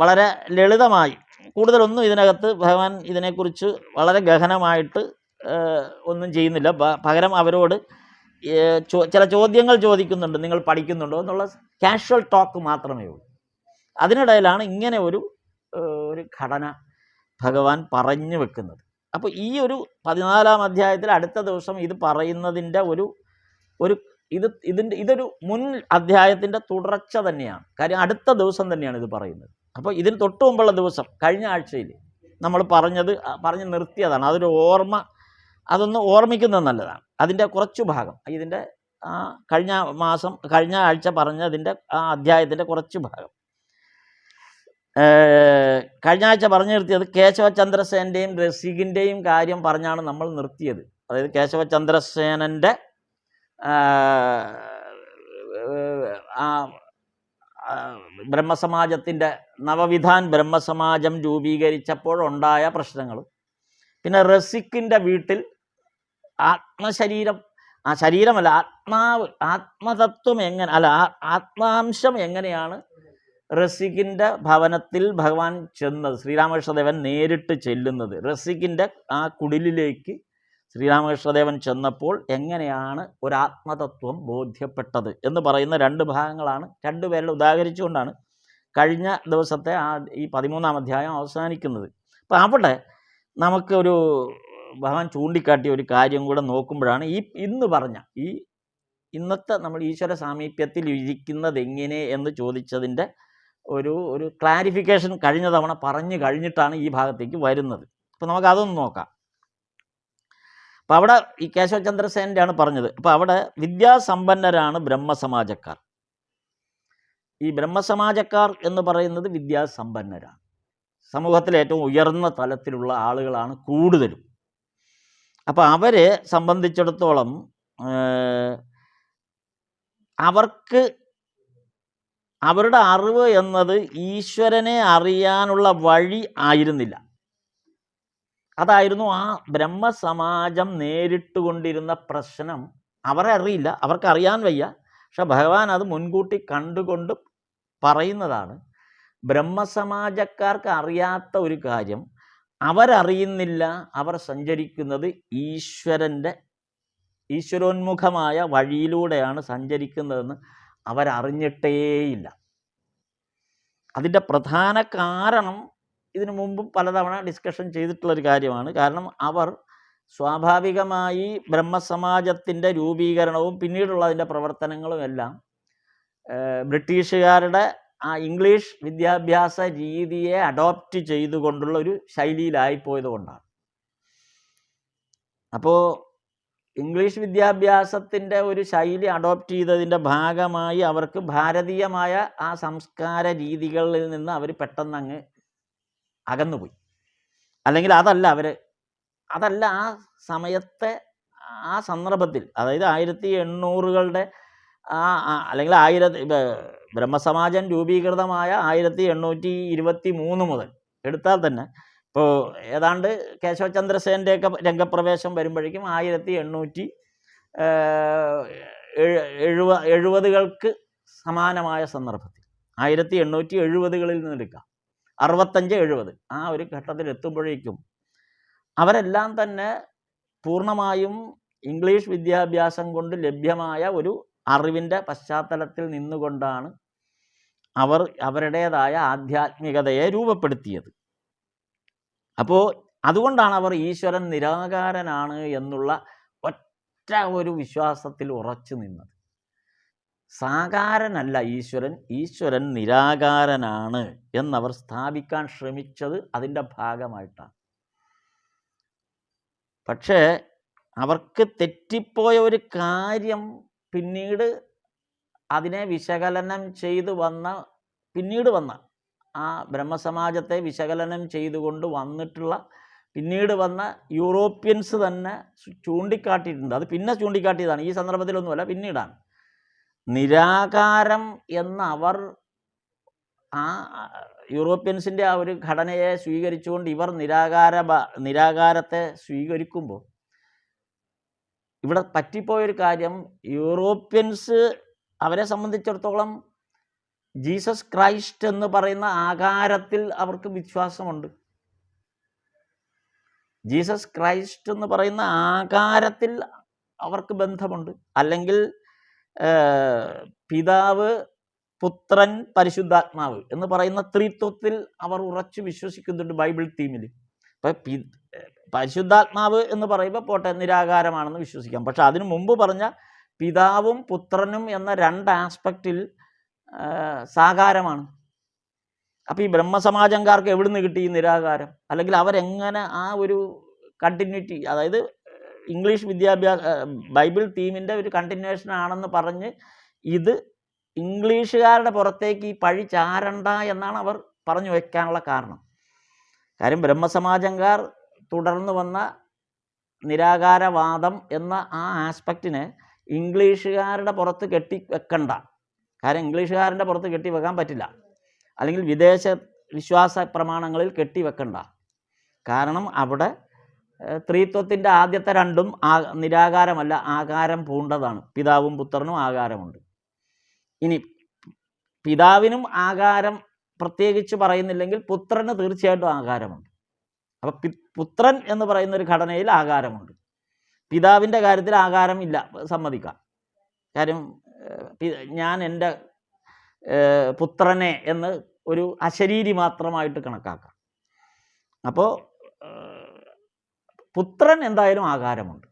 വളരെ ലളിതമായി, കൂടുതലൊന്നും ഇതിനകത്ത് ഭഗവാൻ ഇതിനെക്കുറിച്ച് വളരെ ഗഹനമായിട്ട് ഒന്നും ചെയ്യുന്നില്ല. പകരം അവരോട് ചില ചോദ്യങ്ങൾ ചോദിക്കുന്നുണ്ട്, നിങ്ങൾ പഠിക്കുന്നുണ്ടോ എന്നുള്ള കാഷ്വൽ ടോക്ക് മാത്രമേ ഉള്ളൂ. അതിനിടയിലാണ് ഇങ്ങനെ ഒരു ഘടന ഭഗവാൻ പറഞ്ഞു വെക്കുന്നത്. അപ്പോൾ ഈ ഒരു 14-ാം അധ്യായത്തിൽ അടുത്ത ദിവസം ഇത് പറയുന്നതിൻ്റെ ഇതൊരു മുൻ അധ്യായത്തിൻ്റെ തുടർച്ച തന്നെയാണ്. കാര്യം അടുത്ത ദിവസം തന്നെയാണ് ഇത് പറയുന്നത്. അപ്പോൾ ഇതിന് തൊട്ട് മുമ്പുള്ള ദിവസം കഴിഞ്ഞ ആഴ്ചയിൽ നമ്മൾ പറഞ്ഞ് നിർത്തിയതാണ്. അതൊരു അതൊന്ന് ഓർമ്മിക്കുന്നത് നല്ലതാണ്. അതിൻ്റെ കുറച്ചു ഭാഗം, ഇതിൻ്റെ കഴിഞ്ഞ ആഴ്ച പറഞ്ഞതിൻ്റെ ആ അധ്യായത്തിൻ്റെ കുറച്ചു ഭാഗം കഴിഞ്ഞ ആഴ്ച പറഞ്ഞു നിർത്തിയത് കേശവചന്ദ്രസേൻ്റെയും രസികിൻ്റെയും കാര്യം പറഞ്ഞാണ് നമ്മൾ നിർത്തിയത്. അതായത് കേശവചന്ദ്രസേനൻ്റെ ബ്രഹ്മസമാജത്തിൻ്റെ നവവിധാൻ ബ്രഹ്മസമാജം രൂപീകരിച്ചപ്പോഴുണ്ടായ പ്രശ്നങ്ങളും, പിന്നെ റസിക്കിൻ്റെ വീട്ടിൽ ശരീരമല്ല ആത്മതത്വം ആത്മാംശം എങ്ങനെയാണ് റസിക്കിൻ്റെ ഭവനത്തിൽ ഭഗവാൻ ചെന്നത്, ശ്രീരാമകൃഷ്ണദേവൻ നേരിട്ട് ചെല്ലുന്നത്, റസിക്കിൻ്റെ ആ കുടിലിലേക്ക് ശ്രീരാമകൃഷ്ണദേവൻ ചെന്നപ്പോൾ എങ്ങനെയാണ് ഒരാത്മതത്വം ബോധ്യപ്പെട്ടത് എന്ന് പറയുന്ന 2 ഭാഗങ്ങളാണ് രണ്ടുപേരെ ഉദാഹരിച്ചുകൊണ്ടാണ് കഴിഞ്ഞ ദിവസത്തെ ഈ 13-ാം അധ്യായം അവസാനിക്കുന്നത്. അപ്പം അവിടെ നമുക്കൊരു ഭഗവാൻ ചൂണ്ടിക്കാട്ടിയ ഒരു കാര്യം കൂടെ നോക്കുമ്പോഴാണ് ഇന്ന് പറഞ്ഞ ഇന്നത്തെ നമ്മൾ ഈശ്വര സാമീപ്യത്തിൽ ഇരിക്കുന്നത് എങ്ങനെ എന്ന് ചോദിച്ചതിൻ്റെ ഒരു ക്ലാരിഫിക്കേഷൻ കഴിഞ്ഞ തവണ പറഞ്ഞു കഴിഞ്ഞിട്ടാണ് ഈ ഭാഗത്തേക്ക് വരുന്നത്. അപ്പോൾ നമുക്കതൊന്ന് നോക്കാം. അപ്പോൾ അവിടെ ഈ കേശവചന്ദ്രസേനൻ്റെയാണ് പറഞ്ഞത്. അപ്പോൾ അവിടെ വിദ്യാസമ്പന്നരാണ് ബ്രഹ്മസമാജക്കാർ. ഈ ബ്രഹ്മസമാജക്കാർ എന്ന് പറയുന്നത് വിദ്യാസമ്പന്നരാണ്. സമൂഹത്തിലെ ഏറ്റവും ഉയർന്ന തലത്തിലുള്ള ആളുകളാണ് കൂടുതലും. അപ്പോൾ അവരെ സംബന്ധിച്ചിടത്തോളം അവർക്ക് അവരുടെ അറിവ് എന്നത് ഈശ്വരനെ അറിയാനുള്ള വഴി ആയിരുന്നില്ല. അതായിരുന്നു ആ ബ്രഹ്മസമാജം നേരിട്ടുകൊണ്ടിരുന്ന പ്രശ്നം. അവരെ അറിയില്ല, അവർക്കറിയാൻ വയ്യ. പക്ഷെ ഭഗവാൻ അത് മുൻകൂട്ടി കണ്ടുകൊണ്ട് പറയുന്നതാണ്. ബ്രഹ്മസമാജക്കാർക്ക് അറിയാത്ത ഒരു കാര്യം, അവരറിയുന്നില്ല അവർ സഞ്ചരിക്കുന്നത് ഈശ്വരോന്മുഖമായ വഴിയിലൂടെയാണ് സഞ്ചരിക്കുന്നതെന്ന് അവരറിഞ്ഞിട്ടേയില്ല. അതിൻ്റെ പ്രധാന കാരണം ഇതിനു മുമ്പും പലതവണ ഡിസ്കഷൻ ചെയ്തിട്ടുള്ളൊരു കാര്യമാണ്. കാരണം അവർ സ്വാഭാവികമായി ബ്രഹ്മസമാജത്തിൻ്റെ രൂപീകരണവും പിന്നീടുള്ള അതിൻ്റെ പ്രവർത്തനങ്ങളും എല്ലാം ബ്രിട്ടീഷുകാരുടെ ആ ഇംഗ്ലീഷ് വിദ്യാഭ്യാസ രീതിയെ അഡോപ്റ്റ് ചെയ്തുകൊണ്ടുള്ള ഒരു ശൈലിയിലായിപ്പോയത് കൊണ്ടാണ്. അപ്പോൾ ഇംഗ്ലീഷ് വിദ്യാഭ്യാസത്തിൻ്റെ ഒരു ശൈലി അഡോപ്റ്റ് ചെയ്തതിൻ്റെ ഭാഗമായി അവർക്ക് ഭാരതീയമായ ആ സംസ്കാര രീതികളിൽ നിന്ന് അവർ പെട്ടെന്ന് അങ്ങ് അകന്നുപോയി. അല്ലെങ്കിൽ അതല്ല ആ സമയത്തെ ആ സന്ദർഭത്തിൽ, അതായത് 1800-കളുടെ അല്ലെങ്കിൽ ബ്രഹ്മസമാജം രൂപീകൃതമായ 1823 മുതൽ എടുത്താൽ തന്നെ ഇപ്പോൾ ഏതാണ്ട് കേശവചന്ദ്രസേൻ്റെയൊക്കെ രംഗപ്രവേശം വരുമ്പോഴേക്കും 1870-കൾക്ക് സമാനമായ സന്ദർഭത്തിൽ 1870-കളിൽ നിന്നെടുക്കാം, 65-70 ആ ഒരു ഘട്ടത്തിൽ എത്തുമ്പോഴേക്കും അവരെല്ലാം തന്നെ പൂർണ്ണമായും ഇംഗ്ലീഷ് വിദ്യാഭ്യാസം കൊണ്ട് ലഭ്യമായ ഒരു അറിവിൻ്റെ പശ്ചാത്തലത്തിൽ നിന്നുകൊണ്ടാണ് അവർ അവരുടേതായ ആധ്യാത്മികതയെ രൂപപ്പെടുത്തിയത്. അപ്പോൾ അതുകൊണ്ടാണ് അവർ ഈശ്വരൻ നിരാകാരനാണ് എന്നുള്ള ഒറ്റ ഒരു വിശ്വാസത്തിൽ ഉറച്ചു നിന്നത്. സാകാരനല്ല ഈശ്വരൻ, ഈശ്വരൻ നിരാകാരനാണ് എന്നവർ സ്ഥാപിക്കാൻ ശ്രമിച്ചത് അതിൻ്റെ ഭാഗമായിട്ടാണ്. പക്ഷേ അവർക്ക് തെറ്റിപ്പോയ ഒരു കാര്യം പിന്നീട് അതിനെ വിശകലനം ചെയ്തു പിന്നീട് വന്ന ആ ബ്രഹ്മസമാജത്തെ വിശകലനം ചെയ്തുകൊണ്ട് പിന്നീട് വന്ന യൂറോപ്യൻസ് തന്നെ ചൂണ്ടിക്കാട്ടിയിട്ടുണ്ട്. അത് പിന്നെ ചൂണ്ടിക്കാട്ടിയതാണ്, ഈ സന്ദർഭത്തിലൊന്നുമല്ല, പിന്നീടാണ്. നിരാകാരം എന്ന അവർ ആ യൂറോപ്യൻസിൻ്റെ ആ ഒരു ഘടനയെ സ്വീകരിച്ചുകൊണ്ട് ഇവർ നിരാകാരത്തെ സ്വീകരിക്കുമ്പോൾ ഇവിടെ പറ്റിപ്പോയൊരു കാര്യം, യൂറോപ്യൻസ് അവരെ സംബന്ധിച്ചിടത്തോളം ജീസസ് ക്രൈസ്റ്റ് എന്ന് പറയുന്ന ആകാരത്തിൽ അവർക്ക് വിശ്വാസമുണ്ട്. ജീസസ് ക്രൈസ്റ്റ് എന്ന് പറയുന്ന ആകാരത്തിൽ അവർക്ക് ബന്ധമുണ്ട്. അല്ലെങ്കിൽ പിതാവ്, പുത്രൻ, പരിശുദ്ധാത്മാവ് എന്ന് പറയുന്ന ത്രിത്വത്തിൽ അവർ ഉറച്ചു വിശ്വസിക്കുന്നുണ്ട് ബൈബിൾ തീമിൽ. അപ്പം പരിശുദ്ധാത്മാവ് എന്ന് പറയുമ്പോൾ പോട്ടെ, നിരാകാരമാണെന്ന് വിശ്വസിക്കാം. പക്ഷെ അതിനു മുമ്പ് പറഞ്ഞ പിതാവും പുത്രനും എന്ന രണ്ട് ആസ്പെക്റ്റിൽ സാകാരമാണ്. അപ്പോൾ ഈ ബ്രഹ്മസമാജംകാർക്ക് എവിടുന്ന് കിട്ടി ഈ നിരാകാരം? അല്ലെങ്കിൽ അവരെങ്ങനെ ആ ഒരു കണ്ടിന്യൂറ്റി, അതായത് ഇംഗ്ലീഷ് ബൈബിൾ തീമിൻ്റെ ഒരു കണ്ടിന്യൂഷൻ ആണെന്ന് പറഞ്ഞ് ഇത് ഇംഗ്ലീഷുകാരുടെ പുറത്തേക്ക് ഈ പഴി ചാരണ്ട എന്നാണ് അവർ പറഞ്ഞു വയ്ക്കാനുള്ള കാരണം. കാര്യം ബ്രഹ്മസമാജംകാർ തുടർന്ന് വന്ന നിരാകാരവാദം എന്ന ആ ആസ്പെക്റ്റിനെ ഇംഗ്ലീഷുകാരുടെ പുറത്ത് കെട്ടിവെക്കണ്ട. കാര്യം ഇംഗ്ലീഷുകാരൻ്റെ പുറത്ത് കെട്ടിവെക്കാൻ പറ്റില്ല, അല്ലെങ്കിൽ വിദേശ വിശ്വാസ പ്രമാണങ്ങളിൽ കെട്ടിവെക്കണ്ട. കാരണം അവിടെ ത്രിത്വത്തിൻ്റെ ആദ്യത്തെ രണ്ടും നിരാകാരമല്ല, ആകാരം പൂണ്ടതാണ്. പിതാവും പുത്രനും ആകാരമുണ്ട്. ഇനി പിതാവിനും ആകാരം പ്രത്യേകിച്ച് പറയുന്നില്ലെങ്കിൽ പുത്രന് തീർച്ചയായിട്ടും ആകാരമുണ്ട്. അപ്പം പുത്രൻ എന്ന് പറയുന്ന ഒരു ഘടനയിൽ ആകാരമുണ്ട്. പിതാവിൻ്റെ കാര്യത്തിൽ ആകാരം ഇല്ല, സമ്മതിക്കാം. കാര്യം ഞാൻ എൻ്റെ പുത്രനെ എന്ന് ഒരു അശരീരി മാത്രമായിട്ട് കണക്കാക്കാം. അപ്പോൾ പുത്രൻ എന്തായാലും ആകാരമുണ്ട്.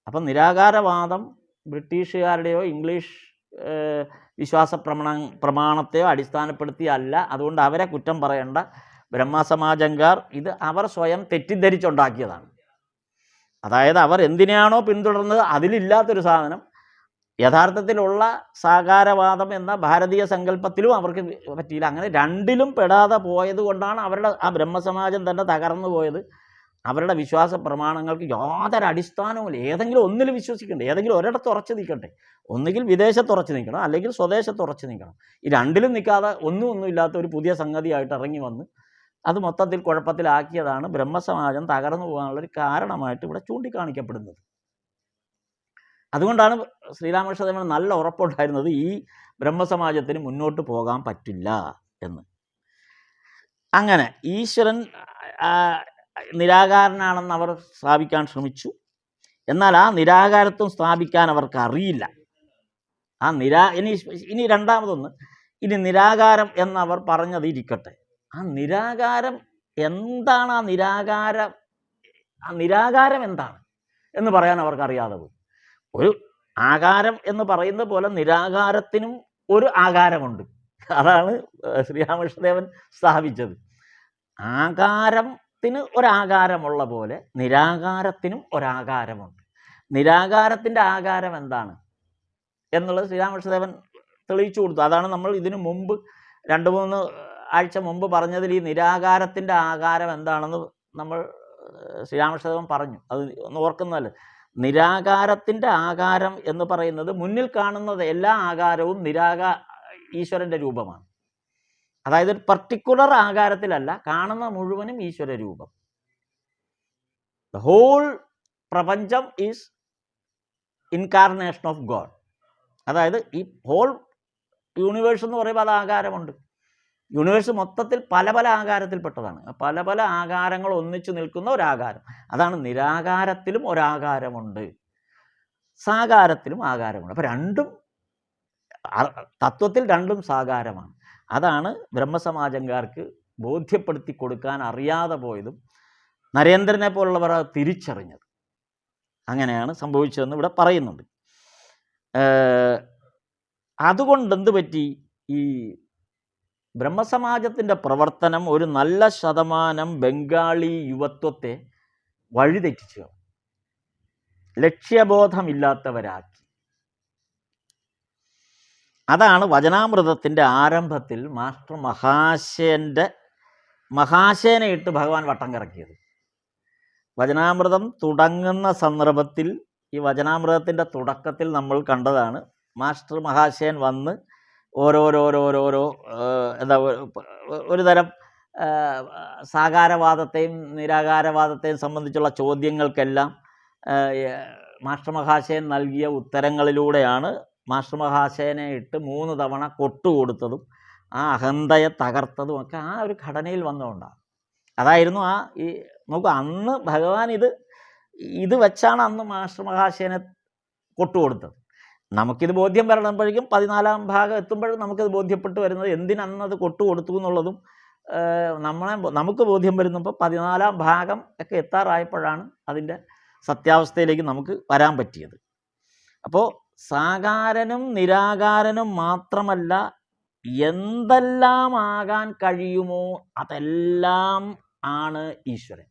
അപ്പം നിരാകാരവാദം ബ്രിട്ടീഷുകാരുടെയോ ഇംഗ്ലീഷ് വിശ്വാസ പ്രമാണത്തെയോ അടിസ്ഥാനപ്പെടുത്തിയല്ല. അതുകൊണ്ട് അവരെ കുറ്റം പറയേണ്ട. ബ്രഹ്മസമാജംകാർ ഇത് അവർ സ്വയം തെറ്റിദ്ധരിച്ചുണ്ടാക്കിയതാണ്. അതായത് അവർ എന്തിനാണോ പിന്തുടർന്നത് അതിലില്ലാത്തൊരു സാധനം യഥാർത്ഥത്തിലുള്ള സാകാരവാദം എന്ന ഭാരതീയ സങ്കല്പത്തിലും അവർക്ക് പറ്റിയില്ല. അങ്ങനെ രണ്ടിലും പെടാതെ പോയത് കൊണ്ടാണ് അവരുടെ ആ ബ്രഹ്മസമാജം തന്നെ തകർന്നു പോയത്. അവരുടെ വിശ്വാസ പ്രമാണങ്ങൾക്ക് യാതൊരു അടിസ്ഥാനവുമില്ല. ഏതെങ്കിലും ഒന്നിൽ വിശ്വസിക്കണ്ടേ, ഏതെങ്കിലും ഒരിടത്ത് ഉറച്ചു നിൽക്കട്ടെ. ഒന്നുകിൽ വിദേശത്ത് ഉറച്ചു നിൽക്കണം, അല്ലെങ്കിൽ സ്വദേശത്ത് ഉറച്ചു നിൽക്കണം. ഈ രണ്ടിലും നിൽക്കാതെ ഒന്നുമില്ലാത്ത ഒരു പുതിയ സംഗതിയായിട്ട് ഇറങ്ങി വന്ന് അത് മൊത്തത്തിൽ കുഴപ്പത്തിലാക്കിയതാണ് ബ്രഹ്മസമാജം തകർന്നു പോകാനുള്ളൊരു കാരണമായിട്ട് ഇവിടെ ചൂണ്ടിക്കാണിക്കപ്പെടുന്നത്. അതുകൊണ്ടാണ് ശ്രീരാമകൃഷ്ണദേവന് നല്ല ഉറപ്പുണ്ടായിരുന്നത് ഈ ബ്രഹ്മസമാജത്തിന് മുന്നോട്ട് പോകാൻ പറ്റില്ല എന്ന്. അങ്ങനെ ഈശ്വരൻ നിരാകാരനാണെന്ന് അവർ സ്ഥാപിക്കാൻ ശ്രമിച്ചു. എന്നാൽ ആ നിരാകാരത്വം സ്ഥാപിക്കാൻ അവർക്ക് അറിയില്ല. ഇനി രണ്ടാമതൊന്ന്, ഇനി നിരാകാരം എന്നവർ പറഞ്ഞത് ഇരിക്കട്ടെ. ആ നിരാകാരം എന്താണ്? ആ നിരാകാരം എന്താണ് എന്ന് പറയാൻ അവർക്ക് അറിയാതെ പോയി. ഒരു ആകാരം എന്ന് പറയുന്ന പോലെ നിരാകാരത്തിനും ഒരു ആകാരമുണ്ട്. അതാണ് ശ്രീരാമകൃഷ്ണദേവൻ സ്ഥാപിച്ചത്. ആകാരത്തിന് ഒരാകാരമുള്ള പോലെ നിരാകാരത്തിനും ഒരാകാരമുണ്ട്. നിരാകാരത്തിൻ്റെ ആകാരം എന്താണ് എന്നുള്ളത് ശ്രീരാമകൃഷ്ണദേവൻ തെളിയിച്ചു കൊടുത്തു. അതാണ് നമ്മൾ ഇതിനു മുമ്പ് 2-3 ആഴ്ച മുമ്പ് പറഞ്ഞതിൽ ഈ നിരാകാരത്തിൻ്റെ ആകാരം എന്താണെന്ന് നമ്മൾ ശ്രീരാമകൃഷ്ണദേവൻ പറഞ്ഞു. അത് ഒന്ന് ഓർക്കുന്നതല്ലേ. നിരാകാരത്തിൻ്റെ ആകാരം എന്ന് പറയുന്നത് മുന്നിൽ കാണുന്നത് എല്ലാ ആകാരവും ഈശ്വരൻ്റെ രൂപമാണ്. അതായത് ഒരു പർട്ടിക്കുലർ ആകാരത്തിലല്ല, കാണുന്ന മുഴുവനും ഈശ്വര രൂപം. ദ ഹോൾ പ്രപഞ്ചം ഈസ് ഇൻകാർണേഷൻ ഓഫ് ഗോഡ്. അതായത് ഈ ഹോൾ യൂണിവേഴ്സ് എന്ന് പറയുമ്പോൾ അത് ആകാരമുണ്ട്. യൂണിവേഴ്സ് മൊത്തത്തിൽ പല പല ആകാരത്തിൽപ്പെട്ടതാണ്. പല പല ആകാരങ്ങൾ ഒന്നിച്ചു നിൽക്കുന്ന ഒരാകാരം. അതാണ് നിരാകാരത്തിലും ഒരാകാരമുണ്ട്, സാകാരത്തിലും ആകാരമുണ്ട്. അപ്പം രണ്ടും തത്വത്തിൽ രണ്ടും സാകാരമാണ്. അതാണ് ബ്രഹ്മസമാജംകാർക്ക് ബോധ്യപ്പെടുത്തി കൊടുക്കാൻ അറിയാതെ പോയതും നരേന്ദ്രനെ പോലുള്ളവർ തിരിച്ചറിഞ്ഞത്. അങ്ങനെയാണ് സംഭവിച്ചതെന്ന് ഇവിടെ പറയുന്നുണ്ട്. അതുകൊണ്ട് എന്ത് പറ്റി? ഈ ബ്രഹ്മസമാജത്തിൻ്റെ പ്രവർത്തനം ഒരു നല്ല ശതമാനം ബംഗാളി യുവത്വത്തെ വഴിതെറ്റിച്ചു, ലക്ഷ്യബോധമില്ലാത്തവരാക്കി. അതാണ് വചനാമൃതത്തിൻ്റെ ആരംഭത്തിൽ മാസ്റ്റർ മഹാശയനെ ഇട്ട് ഭഗവാൻ വട്ടം കറക്കിയത്. വചനാമൃതം തുടങ്ങുന്ന സന്ദർഭത്തിൽ, ഈ വചനാമൃതത്തിൻ്റെ തുടക്കത്തിൽ നമ്മൾ കണ്ടതാണ്, മാസ്റ്റർ മഹാശയൻ വന്ന് ഓരോരോ എന്താ ഒരു തരം സാകാരവാദത്തെയും നിരാകാരവാദത്തെയും സംബന്ധിച്ചുള്ള ചോദ്യങ്ങൾക്കെല്ലാം മാസ്റ്റർ മഹാശയൻ നൽകിയ ഉത്തരങ്ങളിലൂടെയാണ് മാസ്റ്റർ മഹാശയനെ ഇട്ട് 3 തവണ കൊട്ടുകൊടുത്തതും ആ അഹന്തയെ തകർത്തതും ഒക്കെ ആ ഒരു ഘടനയിൽ വന്നുകൊണ്ടാണ്. അതായിരുന്നു നോക്കൂ, അന്ന് ഭഗവാൻ ഇത് വെച്ചാണ് അന്ന് മാസ്റ്റർ മഹാശയനെ കൊട്ടുകൊടുത്തത്. നമുക്കിത് ബോധ്യം വരണപ്പോഴേക്കും 14-ാം ഭാഗം എത്തുമ്പോഴും നമുക്കത് ബോധ്യപ്പെട്ട് വരുന്നത് എന്തിനന്നത് കൊട്ടുകൊടുത്തു എന്നുള്ളതും നമുക്ക് ബോധ്യം വരുന്നപ്പോൾ 14-ാം ഭാഗം ഒക്കെ എത്താറായപ്പോഴാണ് അതിൻ്റെ സത്യാവസ്ഥയിലേക്ക് നമുക്ക് വരാൻ പറ്റിയത്. അപ്പോൾ സാകാരനും നിരാകാരനും മാത്രമല്ല, എന്തെല്ലാം ആകാൻ കഴിയുമോ അതെല്ലാം ആണ് ഈശ്വരൻ.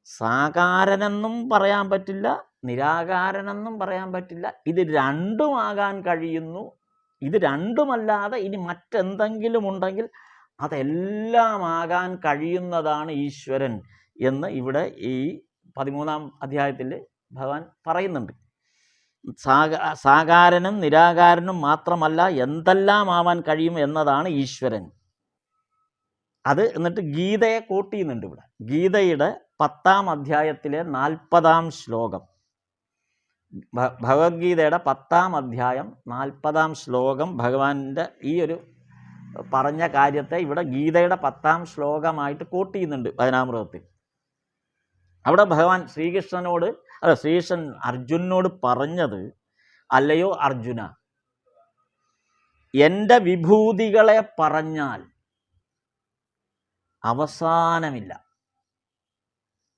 സാകാരനെന്നും പറയാൻ പറ്റില്ല, നിരാകാരനെന്നും പറയാൻ പറ്റില്ല. ഇത് രണ്ടുമാകാൻ കഴിയുന്നു. ഇത് രണ്ടുമല്ലാതെ ഇനി മറ്റെന്തെങ്കിലും ഉണ്ടെങ്കിൽ അതെല്ലാം ആകാൻ കഴിയുന്നതാണ് ഈശ്വരൻ എന്ന് ഇവിടെ ഈ 13-ാം അധ്യായത്തിൽ ഭഗവാൻ പറയുന്നുണ്ട്. സാകാരനും നിരാകാരനും മാത്രമല്ല, എന്തെല്ലാം ആവാൻ കഴിയും എന്നതാണ് ഈശ്വരൻ. അത് എന്നിട്ട് ഗീതയെ കോട്ട് ചെയ്യുന്നുണ്ട് ഇവിടെ. ഗീതയുടെ 10-ാം അധ്യായത്തിലെ 40-ാം ശ്ലോകം, ഭഗവത്ഗീതയുടെ 10-ാം അധ്യായം 40-ാം ശ്ലോകം ഭഗവാന്റെ ഈ ഒരു പറഞ്ഞ കാര്യത്തെ ഇവിടെ ഗീതയുടെ 10-ാം ശ്ലോകമായിട്ട് കോട്ട് ചെയ്യുന്നുണ്ട് വചനാമൃതത്തിൽ. അവിടെ ഭഗവാൻ ശ്രീകൃഷ്ണൻ അർജുനോട് പറഞ്ഞത്, അല്ലയോ അർജുന, എൻ്റെ വിഭൂതികളെ പറഞ്ഞാൽ അവസാനമില്ല.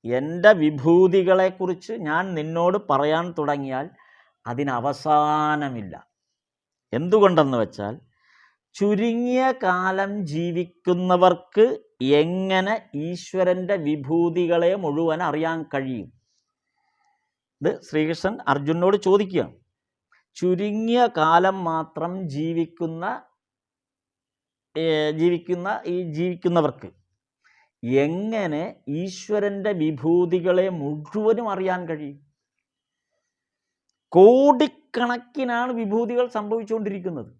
എൻ്റെ വിഭൂതികളെക്കുറിച്ച് ഞാൻ നിന്നോട് പറയാൻ തുടങ്ങിയാൽ അതിനവസാനമില്ല. എന്തുകൊണ്ടെന്ന് വെച്ചാൽ, ചുരുങ്ങിയ കാലം ജീവിക്കുന്നവർക്ക് എങ്ങനെ ഈശ്വരൻ്റെ വിഭൂതികളെ മുഴുവൻ അറിയാൻ കഴിയും? ഇത് ശ്രീകൃഷ്ണൻ അർജുനോട് ചോദിക്കുകയാണ്. ചുരുങ്ങിയ കാലം മാത്രം ജീവിക്കുന്നവർക്ക് എങ്ങനെ ഈശ്വരൻ്റെ വിഭൂതികളെ മുഴുവനും അറിയാൻ കഴിയും? കോടിക്കണക്കിനാണ് വിഭൂതികൾ സംഭവിച്ചുകൊണ്ടിരിക്കുന്നത്.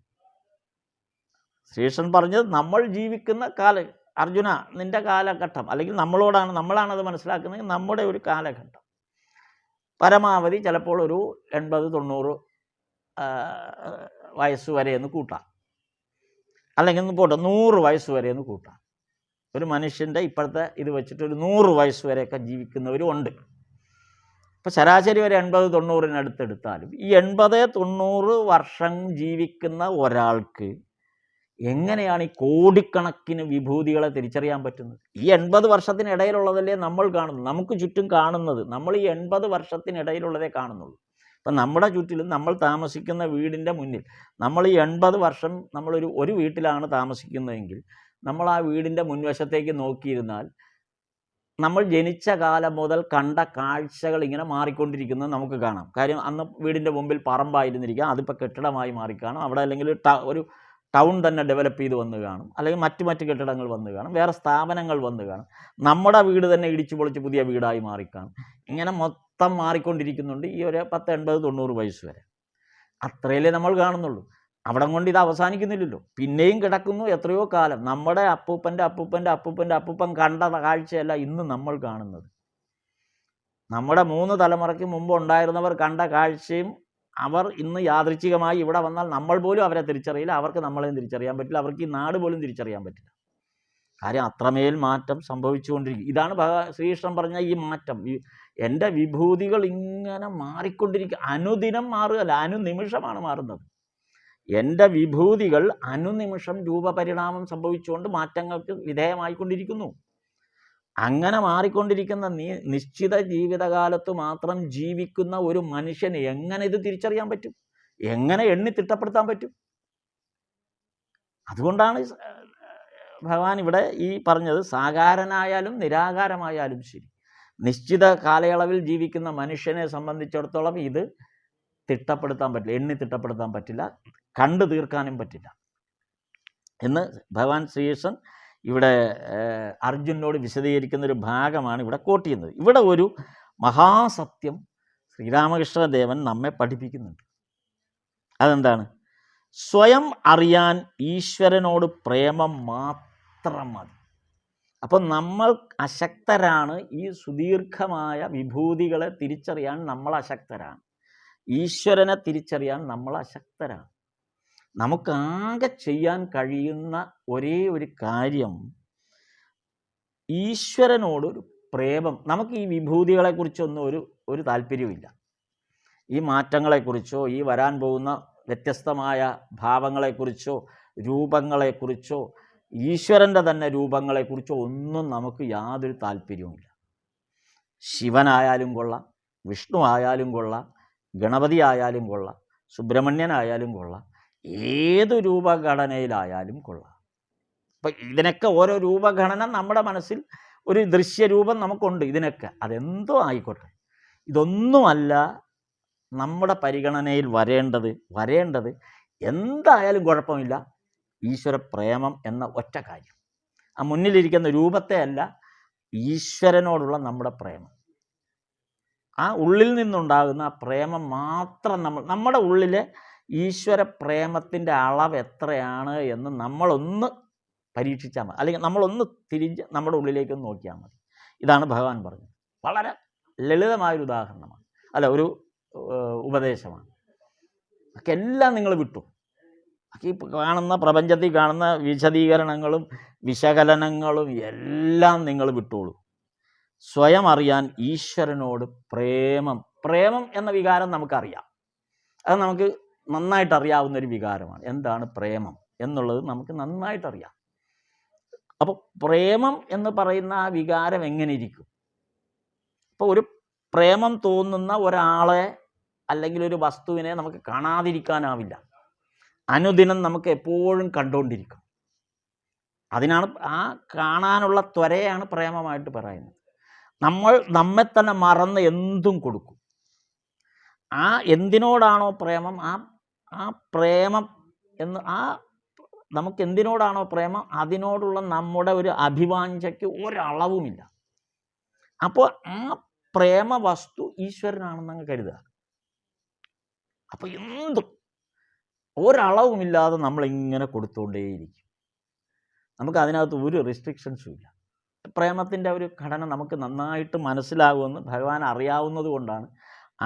ശ്രീകൃഷ്ണൻ പറഞ്ഞത്, നമ്മൾ ജീവിക്കുന്ന അർജുന, നിൻ്റെ കാലഘട്ടം, അല്ലെങ്കിൽ നമ്മളാണത് മനസ്സിലാക്കുന്നത്, നമ്മുടെ ഒരു കാലഘട്ടം പരമാവധി ചിലപ്പോൾ ഒരു 80-90 വയസ്സ് വരെ എന്ന് കൂട്ടാം, അല്ലെങ്കിൽ പോട്ടെ 100 വയസ്സ് വരെ എന്ന് കൂട്ടാം. ഒരു മനുഷ്യൻ്റെ ഇപ്പോഴത്തെ ഇത് വെച്ചിട്ട് ഒരു 100 വയസ്സ് വരെയൊക്കെ ജീവിക്കുന്നവരും ഉണ്ട്. ഇപ്പോൾ ശരാശരി ഒരു 80-90 ഈ 80-90 വർഷം ജീവിക്കുന്ന ഒരാൾക്ക് എങ്ങനെയാണ് ഈ കോടിക്കണക്കിന് വിഭൂതികളെ തിരിച്ചറിയാൻ പറ്റുന്നത്? ഈ 80 വർഷത്തിനിടയിലുള്ളതല്ലേ നമ്മൾ കാണുന്നത്, നമുക്ക് ചുറ്റും കാണുന്നത്. നമ്മൾ ഈ 80 വർഷത്തിനിടയിലുള്ളതേ കാണുന്നുള്ളൂ. ഇപ്പം നമ്മുടെ ചുറ്റിലും നമ്മൾ താമസിക്കുന്ന വീടിൻ്റെ മുന്നിൽ നമ്മൾ ഈ 80 വർഷം ഒരു വീട്ടിലാണ് താമസിക്കുന്നതെങ്കിൽ നമ്മൾ ആ വീടിൻ്റെ മുൻവശത്തേക്ക് നോക്കിയിരുന്നാൽ നമ്മൾ ജനിച്ച കാലം മുതൽ കണ്ട കാഴ്ചകൾ ഇങ്ങനെ മാറിക്കൊണ്ടിരിക്കുന്നത് നമുക്ക് കാണാം. കാര്യം അന്ന് വീടിൻ്റെ മുമ്പിൽ പറമ്പായിരുന്നിരിക്കാം, അതിപ്പോൾ കെട്ടിടമായി മാറിക്കാണും. അവിടെ അല്ലെങ്കിൽ ഒരു ടൗൺ തന്നെ ഡെവലപ്പ് ചെയ്ത് വന്ന് കാണും, അല്ലെങ്കിൽ മറ്റ് കെട്ടിടങ്ങൾ വന്ന് കാണും, വേറെ സ്ഥാപനങ്ങൾ വന്ന് കാണും. നമ്മുടെ വീട് തന്നെ ഇടിച്ചു പൊളിച്ച് പുതിയ വീടായി മാറിക്കാണും. ഇങ്ങനെ മൊത്തം മാറിക്കൊണ്ടിരിക്കുന്നുണ്ട് ഈ ഒരു 10, 80, 90 വയസ്സ് വരെ. അത്രയല്ലേ നമ്മൾ കാണുന്നുള്ളൂ. അവിടം കൊണ്ട് ഇത് അവസാനിക്കുന്നില്ലല്ലോ, പിന്നെയും കിടക്കുന്നു എത്രയോ കാലം. നമ്മുടെ അപ്പൂപ്പൻ കണ്ട കാഴ്ചയല്ല ഇന്ന് നമ്മൾ കാണുന്നത്. നമ്മുടെ 3 തലമുറയ്ക്ക് മുമ്പ് ഉണ്ടായിരുന്നവർ കണ്ട കാഴ്ചയും അവർ ഇന്ന് യാദൃച്ഛികമായി ഇവിടെ വന്നാൽ നമ്മൾ പോലും അവരെ തിരിച്ചറിയില്ല, അവർക്ക് നമ്മളെയും തിരിച്ചറിയാൻ പറ്റില്ല, അവർക്ക് ഈ നാട് പോലും തിരിച്ചറിയാൻ പറ്റില്ല. കാര്യം അത്രമേൽ മാറ്റം സംഭവിച്ചുകൊണ്ടിരിക്കും. ഇതാണ് ശ്രീകൃഷ്ണൻ പറഞ്ഞ ഈ മാറ്റം. എൻ്റെ വിഭൂതികൾ ഇങ്ങനെ മാറിക്കൊണ്ടിരിക്കുക, അനുദിനം മാറുകയല്ല, അനുനിമിഷമാണ് മാറുന്നത്. എൻ്റെ വിഭൂതികൾ അനുനിമിഷം രൂപപരിണാമം സംഭവിച്ചുകൊണ്ട് മാറ്റങ്ങൾക്ക് വിധേയമായിക്കൊണ്ടിരിക്കുന്നു. അങ്ങനെ മാറിക്കൊണ്ടിരിക്കുന്ന നിശ്ചിത ജീവിതകാലത്ത് മാത്രം ജീവിക്കുന്ന ഒരു മനുഷ്യന് എങ്ങനെ ഇത് തിരിച്ചറിയാൻ പറ്റും? എങ്ങനെ എണ്ണി തിട്ടപ്പെടുത്താൻ പറ്റും? അതുകൊണ്ടാണ് ഭഗവാൻ ഇവിടെ ഈ പറഞ്ഞത്, സാകാരനായാലും നിരാകാരമായാലും ശരി, നിശ്ചിത കാലയളവിൽ ജീവിക്കുന്ന മനുഷ്യനെ സംബന്ധിച്ചിടത്തോളം ഇത് തിട്ടപ്പെടുത്താൻ പറ്റില്ല, എണ്ണി തിട്ടപ്പെടുത്താൻ പറ്റില്ല, കണ്ടു തീർക്കാനും പറ്റില്ല എന്ന് ഭഗവാൻ ശ്രീകൃഷ്ണൻ ഇവിടെ അർജുനോട് വിശദീകരിക്കുന്ന ഒരു ഭാഗമാണ് ഇവിടെ കോട്ട് ചെയ്യുന്നത്. ഇവിടെ ഒരു മഹാസത്യം ശ്രീരാമകൃഷ്ണദേവൻ നമ്മെ പഠിപ്പിക്കുന്നുണ്ട്. അതെന്താണ്? സ്വയം അറിയാൻ ഈശ്വരനോട് പ്രേമം മാത്രം മതി. അപ്പം നമ്മൾ അശക്തരാണ്. ഈ സുദീർഘമായ വിഭൂതികളെ തിരിച്ചറിയാൻ നമ്മൾ അശക്തരാണ്. ഈശ്വരനെ തിരിച്ചറിയാൻ നമ്മൾ അശക്തരാണ്. നമുക്കാകെ ചെയ്യാൻ കഴിയുന്ന ഒരേ ഒരു കാര്യം ഈശ്വരനോടൊരു പ്രേമം. നമുക്ക് ഈ വിഭൂതികളെക്കുറിച്ചൊന്നും ഒരു താല്പര്യവുമില്ല. ഈ മാറ്റങ്ങളെക്കുറിച്ചോ ഈ വരാൻ പോകുന്ന വ്യത്യസ്തമായ ഭാവങ്ങളെക്കുറിച്ചോ രൂപങ്ങളെക്കുറിച്ചോ ഈശ്വരൻ്റെ തന്നെ രൂപങ്ങളെക്കുറിച്ചോ ഒന്നും നമുക്ക് യാതൊരു താല്പര്യവുമില്ല. ശിവനായാലും കൊള്ളാം, വിഷ്ണു ആയാലും കൊള്ളാം, ഗണപതി ആയാലും കൊള്ളാം, സുബ്രഹ്മണ്യനായാലും കൊള്ളാം, ഏത് രൂപഘടനയിലായാലും കൊള്ളാം. അപ്പം ഇതിനൊക്കെ ഓരോ രൂപഘടന നമ്മുടെ മനസ്സിൽ ഒരു ദൃശ്യരൂപം നമുക്കുണ്ട്. ഇതിനൊക്കെ അതെന്തോ ആയിക്കോട്ടെ, ഇതൊന്നുമല്ല നമ്മുടെ പരിഗണനയിൽ വരേണ്ടത് എന്തായാലും കുഴപ്പമില്ല, ഈശ്വര പ്രേമം എന്ന ഒറ്റ കാര്യം. ആ മുന്നിലിരിക്കുന്ന രൂപത്തെ അല്ല, ഈശ്വരനോടുള്ള നമ്മുടെ പ്രേമം, ആ ഉള്ളിൽ നിന്നുണ്ടാകുന്ന ആ പ്രേമം മാത്രം നമ്മുടെ ഉള്ളിലെ ഈശ്വര പ്രേമത്തിൻ്റെ അളവ് എത്രയാണ് എന്ന് നമ്മളൊന്ന് പരീക്ഷിച്ചാൽ മതി, അല്ലെങ്കിൽ നമ്മളൊന്ന് തിരിഞ്ഞ് നമ്മുടെ ഉള്ളിലേക്കൊന്ന് നോക്കിയാൽ മതി. ഇതാണ് ഭഗവാൻ പറഞ്ഞത്. വളരെ ലളിതമായൊരു ഉദാഹരണമാണ്, അല്ല ഒരു ഉപദേശമാണ്. ഒക്കെ എല്ലാം നിങ്ങൾ വിട്ടു. ഈ കാണുന്ന പ്രപഞ്ചത്തിൽ കാണുന്ന വിശദീകരണങ്ങളും വിശകലനങ്ങളും എല്ലാം നിങ്ങൾ വിട്ടോളൂ. സ്വയം അറിയാൻ ഈശ്വരനോട് പ്രേമം എന്ന വികാരം നമുക്കറിയാം. അത് നമുക്ക് നന്നായിട്ട് അറിയാവുന്നൊരു വികാരമാണ്. എന്താണ് പ്രേമം എന്നുള്ളത് നമുക്ക് നന്നായിട്ടറിയാം. അപ്പോൾ പ്രേമം എന്ന് പറയുന്ന ആ വികാരം എങ്ങനെ ഇരിക്കും? ഇപ്പോൾ ഒരു പ്രേമം തോന്നുന്ന ഒരാളെ അല്ലെങ്കിൽ ഒരു വസ്തുവിനെ നമുക്ക് കാണാതിരിക്കാനാവില്ല. അനുദിനം നമുക്ക് എപ്പോഴും കണ്ടുകൊണ്ടിരിക്കും. അതിനാണ് ആ കാണാനുള്ള ത്വരയാണ് പ്രേമമായിട്ട് പറയുന്നത്. നമ്മൾ നമ്മെ തന്നെ മറന്ന് എന്തും കൊടുക്കും. ആ എന്തിനോടാണോ പ്രേമം, ആ പ്രേമം എന്ന് നമുക്ക് എന്തിനോടാണോ പ്രേമം അതിനോടുള്ള നമ്മുടെ ഒരു അഭിവാഞ്ചയ്ക്ക് ഒരളവുമില്ല. അപ്പോൾ ആ പ്രേമ വസ്തു ഈശ്വരനാണെന്നങ്ങ് കരുതുക. അപ്പോൾ എന്തും ഒരളവുമില്ലാതെ നമ്മളിങ്ങനെ കൊടുത്തുകൊണ്ടേയിരിക്കും. നമുക്ക് അതിനകത്ത് ഒരു റെസ്ട്രിക്ഷൻസും ഇല്ല. പ്രേമത്തിൻ്റെ ഒരു ഘടന നമുക്ക് നന്നായിട്ട് മനസ്സിലാകുമെന്ന് ഭഗവാൻ അറിയാവുന്നത് കൊണ്ടാണ്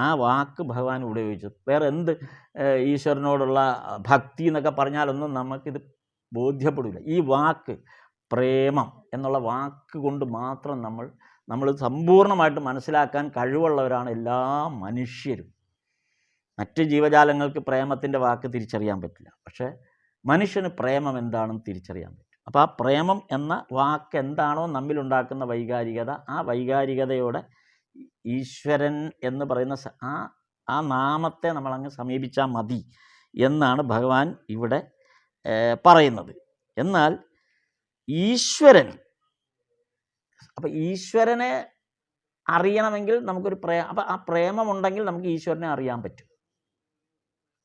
ആ വാക്ക് ഭഗവാൻ ഉപയോഗിച്ചത്. വേറെ എന്ത് ഈശ്വരനോടുള്ള ഭക്തി എന്നൊക്കെ പറഞ്ഞാലൊന്നും നമുക്കിത് ബോധ്യപ്പെടില്ല. ഈ വാക്ക് പ്രേമം എന്നുള്ള വാക്ക് കൊണ്ട് മാത്രം നമ്മൾ സമ്പൂർണ്ണമായിട്ട് മനസ്സിലാക്കാൻ കഴിവുള്ളവരാണ് എല്ലാ മനുഷ്യരും. മറ്റ് ജീവജാലങ്ങൾക്ക് പ്രേമത്തിൻ്റെ വാക്ക് തിരിച്ചറിയാൻ പറ്റില്ല, പക്ഷേ മനുഷ്യന് പ്രേമം എന്താണെന്ന് തിരിച്ചറിയാൻ പറ്റും. അപ്പോൾ ആ പ്രേമം എന്ന വാക്ക് എന്താണോ നമ്മിലുണ്ടാക്കുന്ന വൈകാരികത, ആ വൈകാരികതയോടെ ഈശ്വരൻ എന്ന് പറയുന്ന ആ നാമത്തെ നമ്മളങ്ങ് സമീപിച്ചാൽ മതി എന്നാണ് ഭഗവാൻ ഇവിടെ പറയുന്നത്. എന്നാൽ ഈശ്വരൻ, അപ്പം ഈശ്വരനെ അറിയണമെങ്കിൽ നമുക്കൊരു അപ്പം ആ പ്രേമമുണ്ടെങ്കിൽ നമുക്ക് ഈശ്വരനെ അറിയാൻ പറ്റും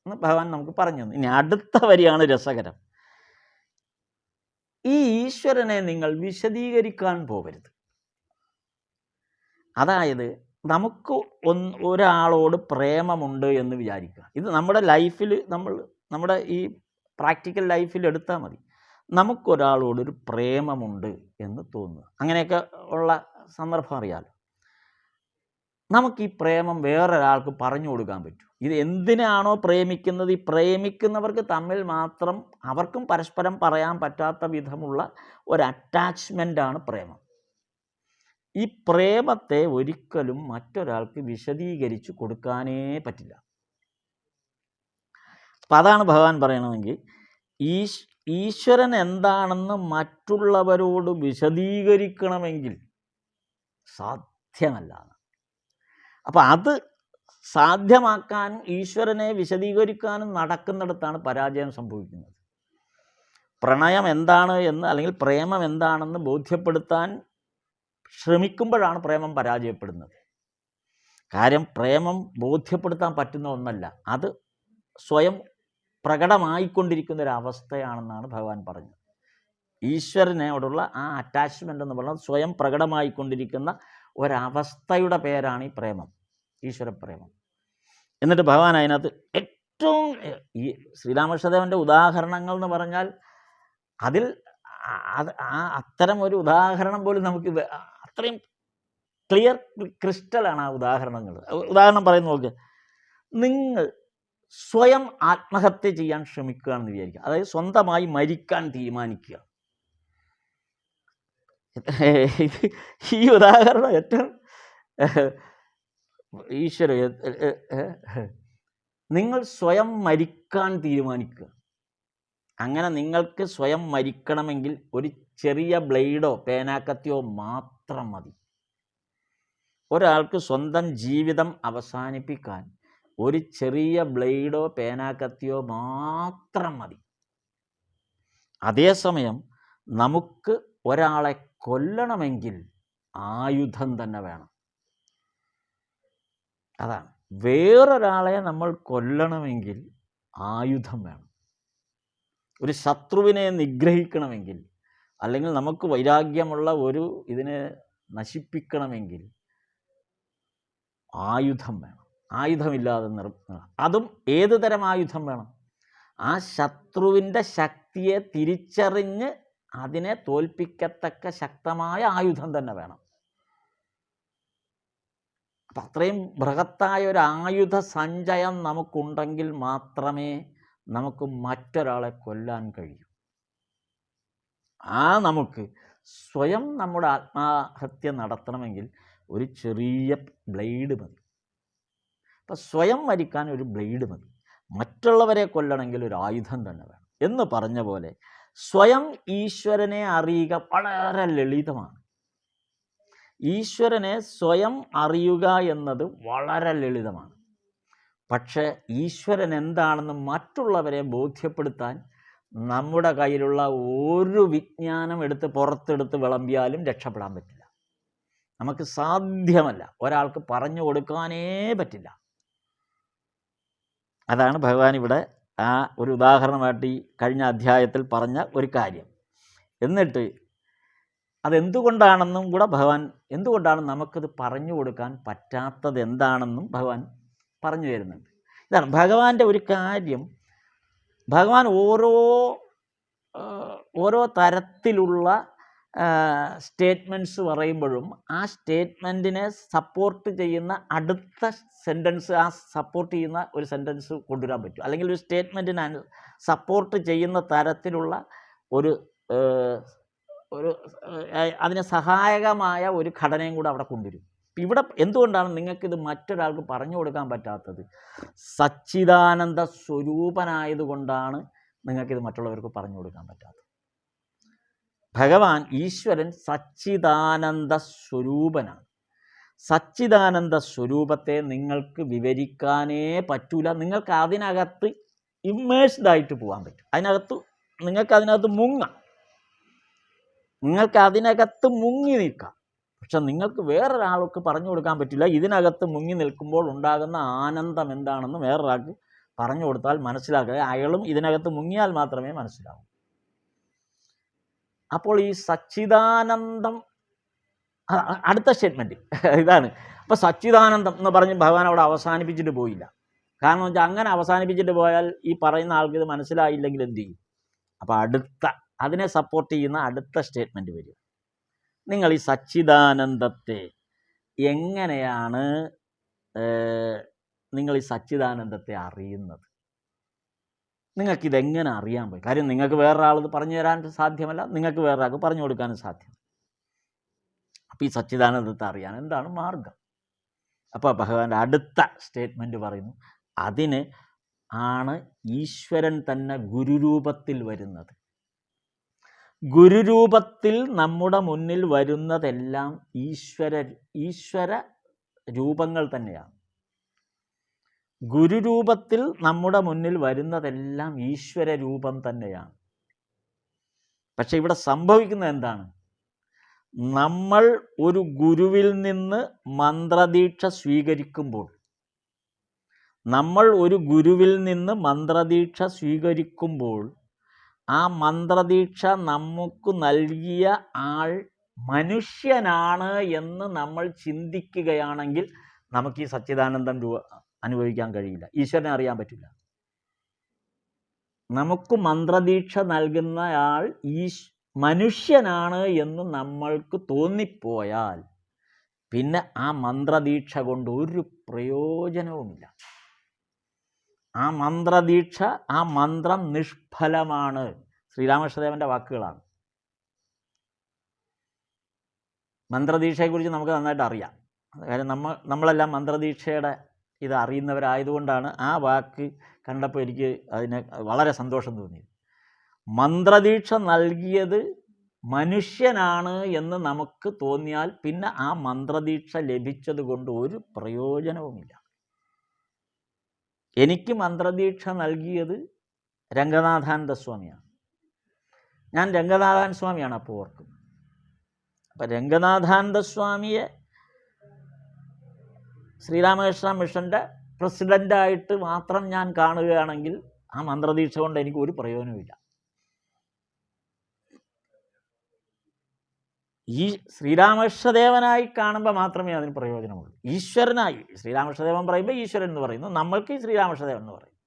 എന്ന് ഭഗവാൻ നമുക്ക് പറഞ്ഞു. ഇനി അടുത്ത വരിയാണ് രസകരം. ഈ ഈശ്വരനെ നിങ്ങൾ വിശദീകരിക്കാൻ പോകരുത്. അതായത് നമുക്ക് ഒരാളോട് പ്രേമമുണ്ട് എന്ന് വിചാരിക്കുക. ഇത് നമ്മുടെ ലൈഫിൽ നമ്മുടെ ഈ പ്രാക്ടിക്കൽ ലൈഫിൽ എടുത്താൽ മതി. നമുക്കൊരാളോടൊരു പ്രേമമുണ്ട് എന്ന് തോന്നുക. അങ്ങനെയൊക്കെ ഉള്ള സന്ദർഭം അറിയാലോ. നമുക്ക് ഈ പ്രേമം വേറൊരാൾക്ക് പറഞ്ഞു കൊടുക്കാൻ പറ്റും. ഇത് എന്തിനാണോ പ്രേമിക്കുന്നത്, ഈ പ്രേമിക്കുന്നവർക്ക് തമ്മിൽ മാത്രം അവർക്കും പരസ്പരം പറയാൻ പറ്റാത്ത വിധമുള്ള ഒരു അറ്റാച്ച്മെൻ്റാണ് പ്രേമം. ഈ പ്രേമത്തെ ഒരിക്കലും മറ്റൊരാൾക്ക് വിശദീകരിച്ച് കൊടുക്കാനേ പറ്റില്ല. അപ്പം അതാണ് ഭഗവാൻ പറയണമെങ്കിൽ ഈശ്വരൻ എന്താണെന്ന് മറ്റുള്ളവരോട് വിശദീകരിക്കണമെങ്കിൽ സാധ്യമല്ല. അപ്പം അത് സാധ്യമാക്കാൻ ഈശ്വരനെ വിശദീകരിക്കാനും നടക്കുന്നിടത്താണ് പരാജയം സംഭവിക്കുന്നത്. പ്രണയം എന്താണ് എന്ന് അല്ലെങ്കിൽ പ്രേമം എന്താണെന്ന് ബോധ്യപ്പെടുത്താൻ ശ്രമിക്കുമ്പോഴാണ് പ്രേമം പരാജയപ്പെടുന്നത്. കാര്യം പ്രേമം ബോധ്യപ്പെടുത്താൻ പറ്റുന്ന ഒന്നല്ല, അത് സ്വയം പ്രകടമായിക്കൊണ്ടിരിക്കുന്ന ഒരു അവസ്ഥയാണെന്നാണ് ഭഗവാൻ പറഞ്ഞത്. ഈശ്വരനോടുള്ള ആ അറ്റാച്ച്മെൻ്റ് എന്ന് പറയുന്നത് സ്വയം പ്രകടമായിക്കൊണ്ടിരിക്കുന്ന ഒരവസ്ഥയുടെ പേരാണ് ഈ പ്രേമം, ഈശ്വരപ്രേമം. എന്നിട്ട് ഭഗവാൻ അതിനകത്ത് ഏറ്റവും ഈ ശ്രീരാമകൃഷ്ണദേവൻ്റെ ഉദാഹരണങ്ങൾ എന്ന് പറഞ്ഞാൽ അതിൽ അത്തരം ഒരു ഉദാഹരണം പോലും നമുക്ക് അത്രയും ക്ലിയർ ക്രിസ്റ്റലാണ് ആ ഉദാഹരണങ്ങൾ. ഉദാഹരണം പറയുന്ന നോക്ക്, നിങ്ങൾ സ്വയം ആത്മഹത്യ ചെയ്യാൻ ശ്രമിക്കുകയാണെന്ന് വിചാരിക്കുക, അതായത് സ്വന്തമായി മരിക്കാൻ തീരുമാനിക്കുക. ഈ ഉദാഹരണം ഏറ്റവും ഈശ്വര, നിങ്ങൾ സ്വയം മരിക്കാൻ തീരുമാനിക്കുക. അങ്ങനെ നിങ്ങൾക്ക് സ്വയം മരിക്കണമെങ്കിൽ ഒരു ചെറിയ ബ്ലേഡോ പേനാക്കത്തിയോ മാത്രം മതി. ഒരാൾക്ക് സ്വന്തം ജീവിതം അവസാനിപ്പിക്കാൻ ഒരു ചെറിയ ബ്ലേഡോ പേനാക്കത്തിയോ മാത്രം മതി. അതേസമയം നമുക്ക് ഒരാളെ കൊല്ലണമെങ്കിൽ ആയുധം തന്നെ വേണം. അതാണ്, വേറൊരാളെ നമ്മൾ കൊല്ലണമെങ്കിൽ ആയുധം വേണം. ഒരു ശത്രുവിനെ നിഗ്രഹിക്കണമെങ്കിൽ അല്ലെങ്കിൽ നമുക്ക് വൈരാഗ്യമുള്ള ഒരു ഇതിനെ നശിപ്പിക്കണമെങ്കിൽ ആയുധം വേണം. ആയുധമില്ലാതെ അതും ഏത് തരം ആയുധം വേണം? ആ ശത്രുവിൻ്റെ ശക്തിയെ തിരിച്ചറിഞ്ഞ് അതിനെ തോൽപ്പിക്കത്തക്ക ശക്തമായ ആയുധം തന്നെ വേണം. അപ്പം അത്രയും ബൃഹത്തായ ഒരു ആയുധ സഞ്ചയം നമുക്കുണ്ടെങ്കിൽ മാത്രമേ നമുക്ക് മറ്റൊരാളെ കൊല്ലാൻ കഴിയൂ. നമുക്ക് സ്വയം നമ്മുടെ ആത്മഹത്യ നടത്തണമെങ്കിൽ ഒരു ചെറിയ ബ്ലേഡ് മതി. അപ്പം സ്വയം മരിക്കാൻ ഒരു ബ്ലേഡ് മതി, മറ്റുള്ളവരെ കൊല്ലണമെങ്കിൽ ഒരു ആയുധം തന്നെ വേണം എന്ന് പറഞ്ഞ പോലെ സ്വയം ഈശ്വരനെ അറിയുക വളരെ ലളിതമാണ്. ഈശ്വരനെ സ്വയം അറിയുക എന്നത് വളരെ ലളിതമാണ്. പക്ഷേ ഈശ്വരൻ എന്താണെന്ന് മറ്റുള്ളവരെ ബോധ്യപ്പെടുത്താൻ നമ്മുടെ കയ്യിലുള്ള ഒരു വിജ്ഞാനം പുറത്തെടുത്ത് വിളമ്പിയാലും രക്ഷപ്പെടാൻ പറ്റില്ല. നമുക്ക് സാധ്യമല്ല, ഒരാൾക്ക് പറഞ്ഞു കൊടുക്കാനേ പറ്റില്ല. അതാണ് ഭഗവാൻ ഇവിടെ ആ ഒരു ഉദാഹരണമായിട്ട് ഈ കഴിഞ്ഞ അധ്യായത്തിൽ പറഞ്ഞ ഒരു കാര്യം. എന്നിട്ട് അതെന്തുകൊണ്ടാണെന്നും കൂടെ ഭഗവാൻ, എന്തുകൊണ്ടാണ് നമുക്കത് പറഞ്ഞു കൊടുക്കാൻ പറ്റാത്തത് എന്താണെന്നും ഭഗവാൻ പറഞ്ഞു തരുന്നുണ്ട്. ഇതാണ് ഭഗവാന്റെ ഒരു കാര്യം. ഭഗവാൻ ഓരോ തരത്തിലുള്ള സ്റ്റേറ്റ്മെൻറ്റ്സ് പറയുമ്പോഴും ആ സ്റ്റേറ്റ്മെൻറ്റിനെ സപ്പോർട്ട് ചെയ്യുന്ന അടുത്ത സെൻറ്റൻസ്, ആ സപ്പോർട്ട് ചെയ്യുന്ന ഒരു സെൻറ്റൻസ് കൊണ്ടുവരാൻ പറ്റും. അല്ലെങ്കിൽ ഒരു സ്റ്റേറ്റ്മെൻറ്റിനെ സപ്പോർട്ട് ചെയ്യുന്ന തരത്തിലുള്ള ഒരു അതിന് സഹായകമായ ഒരു ഘടനയും കൂടെ അവിടെ കൊണ്ടുവരും. ഇവിടെ എന്തുകൊണ്ടാണ് നിങ്ങൾക്കിത് മറ്റൊരാൾക്ക് പറഞ്ഞു കൊടുക്കാൻ പറ്റാത്തത്? സച്ചിദാനന്ദ സ്വരൂപനായതുകൊണ്ടാണ് നിങ്ങൾക്കിത് മറ്റുള്ളവർക്ക് പറഞ്ഞു കൊടുക്കാൻ പറ്റാത്തത്. ഭഗവാൻ ഈശ്വരൻ സച്ചിദാനന്ദ സ്വരൂപനാണ്. സച്ചിദാനന്ദ സ്വരൂപത്തെ നിങ്ങൾക്ക് വിവരിക്കാനേ പറ്റൂല. നിങ്ങൾക്ക് അതിനകത്ത് ഇമ്മേഴ്സ്ഡായിട്ട് പോകാൻ പറ്റും. നിങ്ങൾക്ക് അതിനകത്ത് മുങ്ങി നിൽക്കാം. പക്ഷെ നിങ്ങൾക്ക് വേറൊരാൾക്ക് പറഞ്ഞു കൊടുക്കാൻ പറ്റില്ല. ഇതിനകത്ത് മുങ്ങി നിൽക്കുമ്പോൾ ഉണ്ടാകുന്ന ആനന്ദം എന്താണെന്ന് വേറൊരാൾക്ക് പറഞ്ഞു കൊടുത്താൽ മനസ്സിലാക്കുക. അയാളും ഇതിനകത്ത് മുങ്ങിയാൽ മാത്രമേ മനസ്സിലാവൂ. അപ്പോൾ ഈ സച്ചിദാനന്ദം, അടുത്ത സ്റ്റേറ്റ്മെൻറ്റ് ഇതാണ്. അപ്പോൾ സച്ചിദാനന്ദം എന്ന് പറഞ്ഞ് ഭഗവാൻ അവിടെ അവസാനിപ്പിച്ചിട്ട് പോയില്ല. കാരണം വെച്ചാൽ അങ്ങനെ അവസാനിപ്പിച്ചിട്ട് പോയാൽ ഈ പറയുന്ന ആൾക്ക് ഇത് മനസ്സിലായില്ലെങ്കിൽ എന്ത് ചെയ്യും? അപ്പോൾ അതിനെ സപ്പോർട്ട് ചെയ്യുന്ന അടുത്ത സ്റ്റേറ്റ്മെൻറ്റ് വരും. നിങ്ങൾ ഈ സച്ചിദാനന്ദത്തെ എങ്ങനെയാണ് നിങ്ങൾ ഈ സച്ചിദാനന്ദത്തെ അറിയുന്നത്? നിങ്ങൾക്കിതെങ്ങനെ അറിയാൻ പറ്റും? കാര്യം നിങ്ങൾക്ക് വേറൊരാളത് പറഞ്ഞു തരാൻ സാധ്യമല്ല, നിങ്ങൾക്ക് വേറൊരാൾക്ക് പറഞ്ഞു കൊടുക്കാനും സാധ്യമല്ല. അപ്പോൾ ഈ സച്ചിദാനന്ദത്തെ അറിയാൻ എന്താണ് മാർഗം? അപ്പോൾ ഭഗവാന്റെ അടുത്ത സ്റ്റേറ്റ്മെൻറ്റ് പറയുന്നു, അതിന് ആണ് ഈശ്വരൻ തന്നെ ഗുരുരൂപത്തിൽ വരുന്നത്. ഗുരുരൂപത്തിൽ നമ്മുടെ മുന്നിൽ വരുന്നതെല്ലാം ഈശ്വര രൂപങ്ങൾ തന്നെയാണ്. ഗുരുരൂപത്തിൽ നമ്മുടെ മുന്നിൽ വരുന്നതെല്ലാം ഈശ്വര രൂപം തന്നെയാണ്. പക്ഷെ ഇവിടെ സംഭവിക്കുന്നത് എന്താണ്? നമ്മൾ ഒരു ഗുരുവിൽ നിന്ന് മന്ത്രദീക്ഷ സ്വീകരിക്കുമ്പോൾ ആ മന്ത്രദീക്ഷ നമുക്ക് നൽകിയ ആൾ മനുഷ്യനാണ് എന്ന് നമ്മൾ ചിന്തിക്കുകയാണെങ്കിൽ നമുക്ക് ഈ സച്ചിദാനന്ദം അനുഭവിക്കാൻ കഴിയില്ല, ഈശ്വരനെ അറിയാൻ പറ്റില്ല. നമുക്ക് മന്ത്രദീക്ഷ നൽകുന്ന ആൾ മനുഷ്യനാണ് എന്ന് നമ്മൾക്ക് തോന്നിപ്പോയാൽ പിന്നെ ആ മന്ത്രദീക്ഷ കൊണ്ട് ഒരു പ്രയോജനവുമില്ല. ആ മന്ത്രദീക്ഷ, ആ മന്ത്രം നിഷ്ഫലമാണ്. ശ്രീരാമകൃഷ്ണദേവൻ്റെ വാക്കുകളാണ്. മന്ത്രദീക്ഷയെക്കുറിച്ച് നമുക്ക് നന്നായിട്ട് അറിയാം. കാര്യം നമ്മളെല്ലാം മന്ത്രദീക്ഷയുടെ ഇത് അറിയുന്നവരായതുകൊണ്ടാണ് ആ വാക്ക് കണ്ടപ്പോൾ എനിക്ക് അതിന് വളരെ സന്തോഷം തോന്നി. മന്ത്രദീക്ഷ നൽകിയത് മനുഷ്യനാണ് എന്ന് നമുക്ക് തോന്നിയാൽ പിന്നെ ആ മന്ത്രദീക്ഷ ലഭിച്ചത് കൊണ്ട് ഒരു പ്രയോജനവുമില്ല. എനിക്ക് മന്ത്രദീക്ഷ നൽകിയത് രംഗനാഥാനന്ദ സ്വാമിയാണ്. ഞാൻ രംഗനാഥാനന്ദ സ്വാമിയാണ് അപ്പോൾ ഓർക്കുന്നത്. അപ്പം രംഗനാഥാനന്ദ സ്വാമിയെ ശ്രീരാമകൃഷ്ണ മിഷൻ്റെ പ്രസിഡൻ്റായിട്ട് മാത്രം ഞാൻ കാണുകയാണെങ്കിൽ ആ മന്ത്രദീക്ഷ കൊണ്ട് എനിക്ക് ഒരു പ്രയോജനവുമില്ല. ഈ ശ്രീരാമകൃഷ്ണദേവനായി കാണുമ്പോൾ മാത്രമേ അതിന് പ്രയോജനമുള്ളൂ. ഈശ്വരനായി ശ്രീരാമകൃഷ്ണദേവൻ പറയുമ്പോൾ ഈശ്വരൻ എന്ന് പറയുന്നു, നമ്മൾക്ക് ഈ ശ്രീരാമകൃഷ്ണദേവൻ എന്ന് പറയും.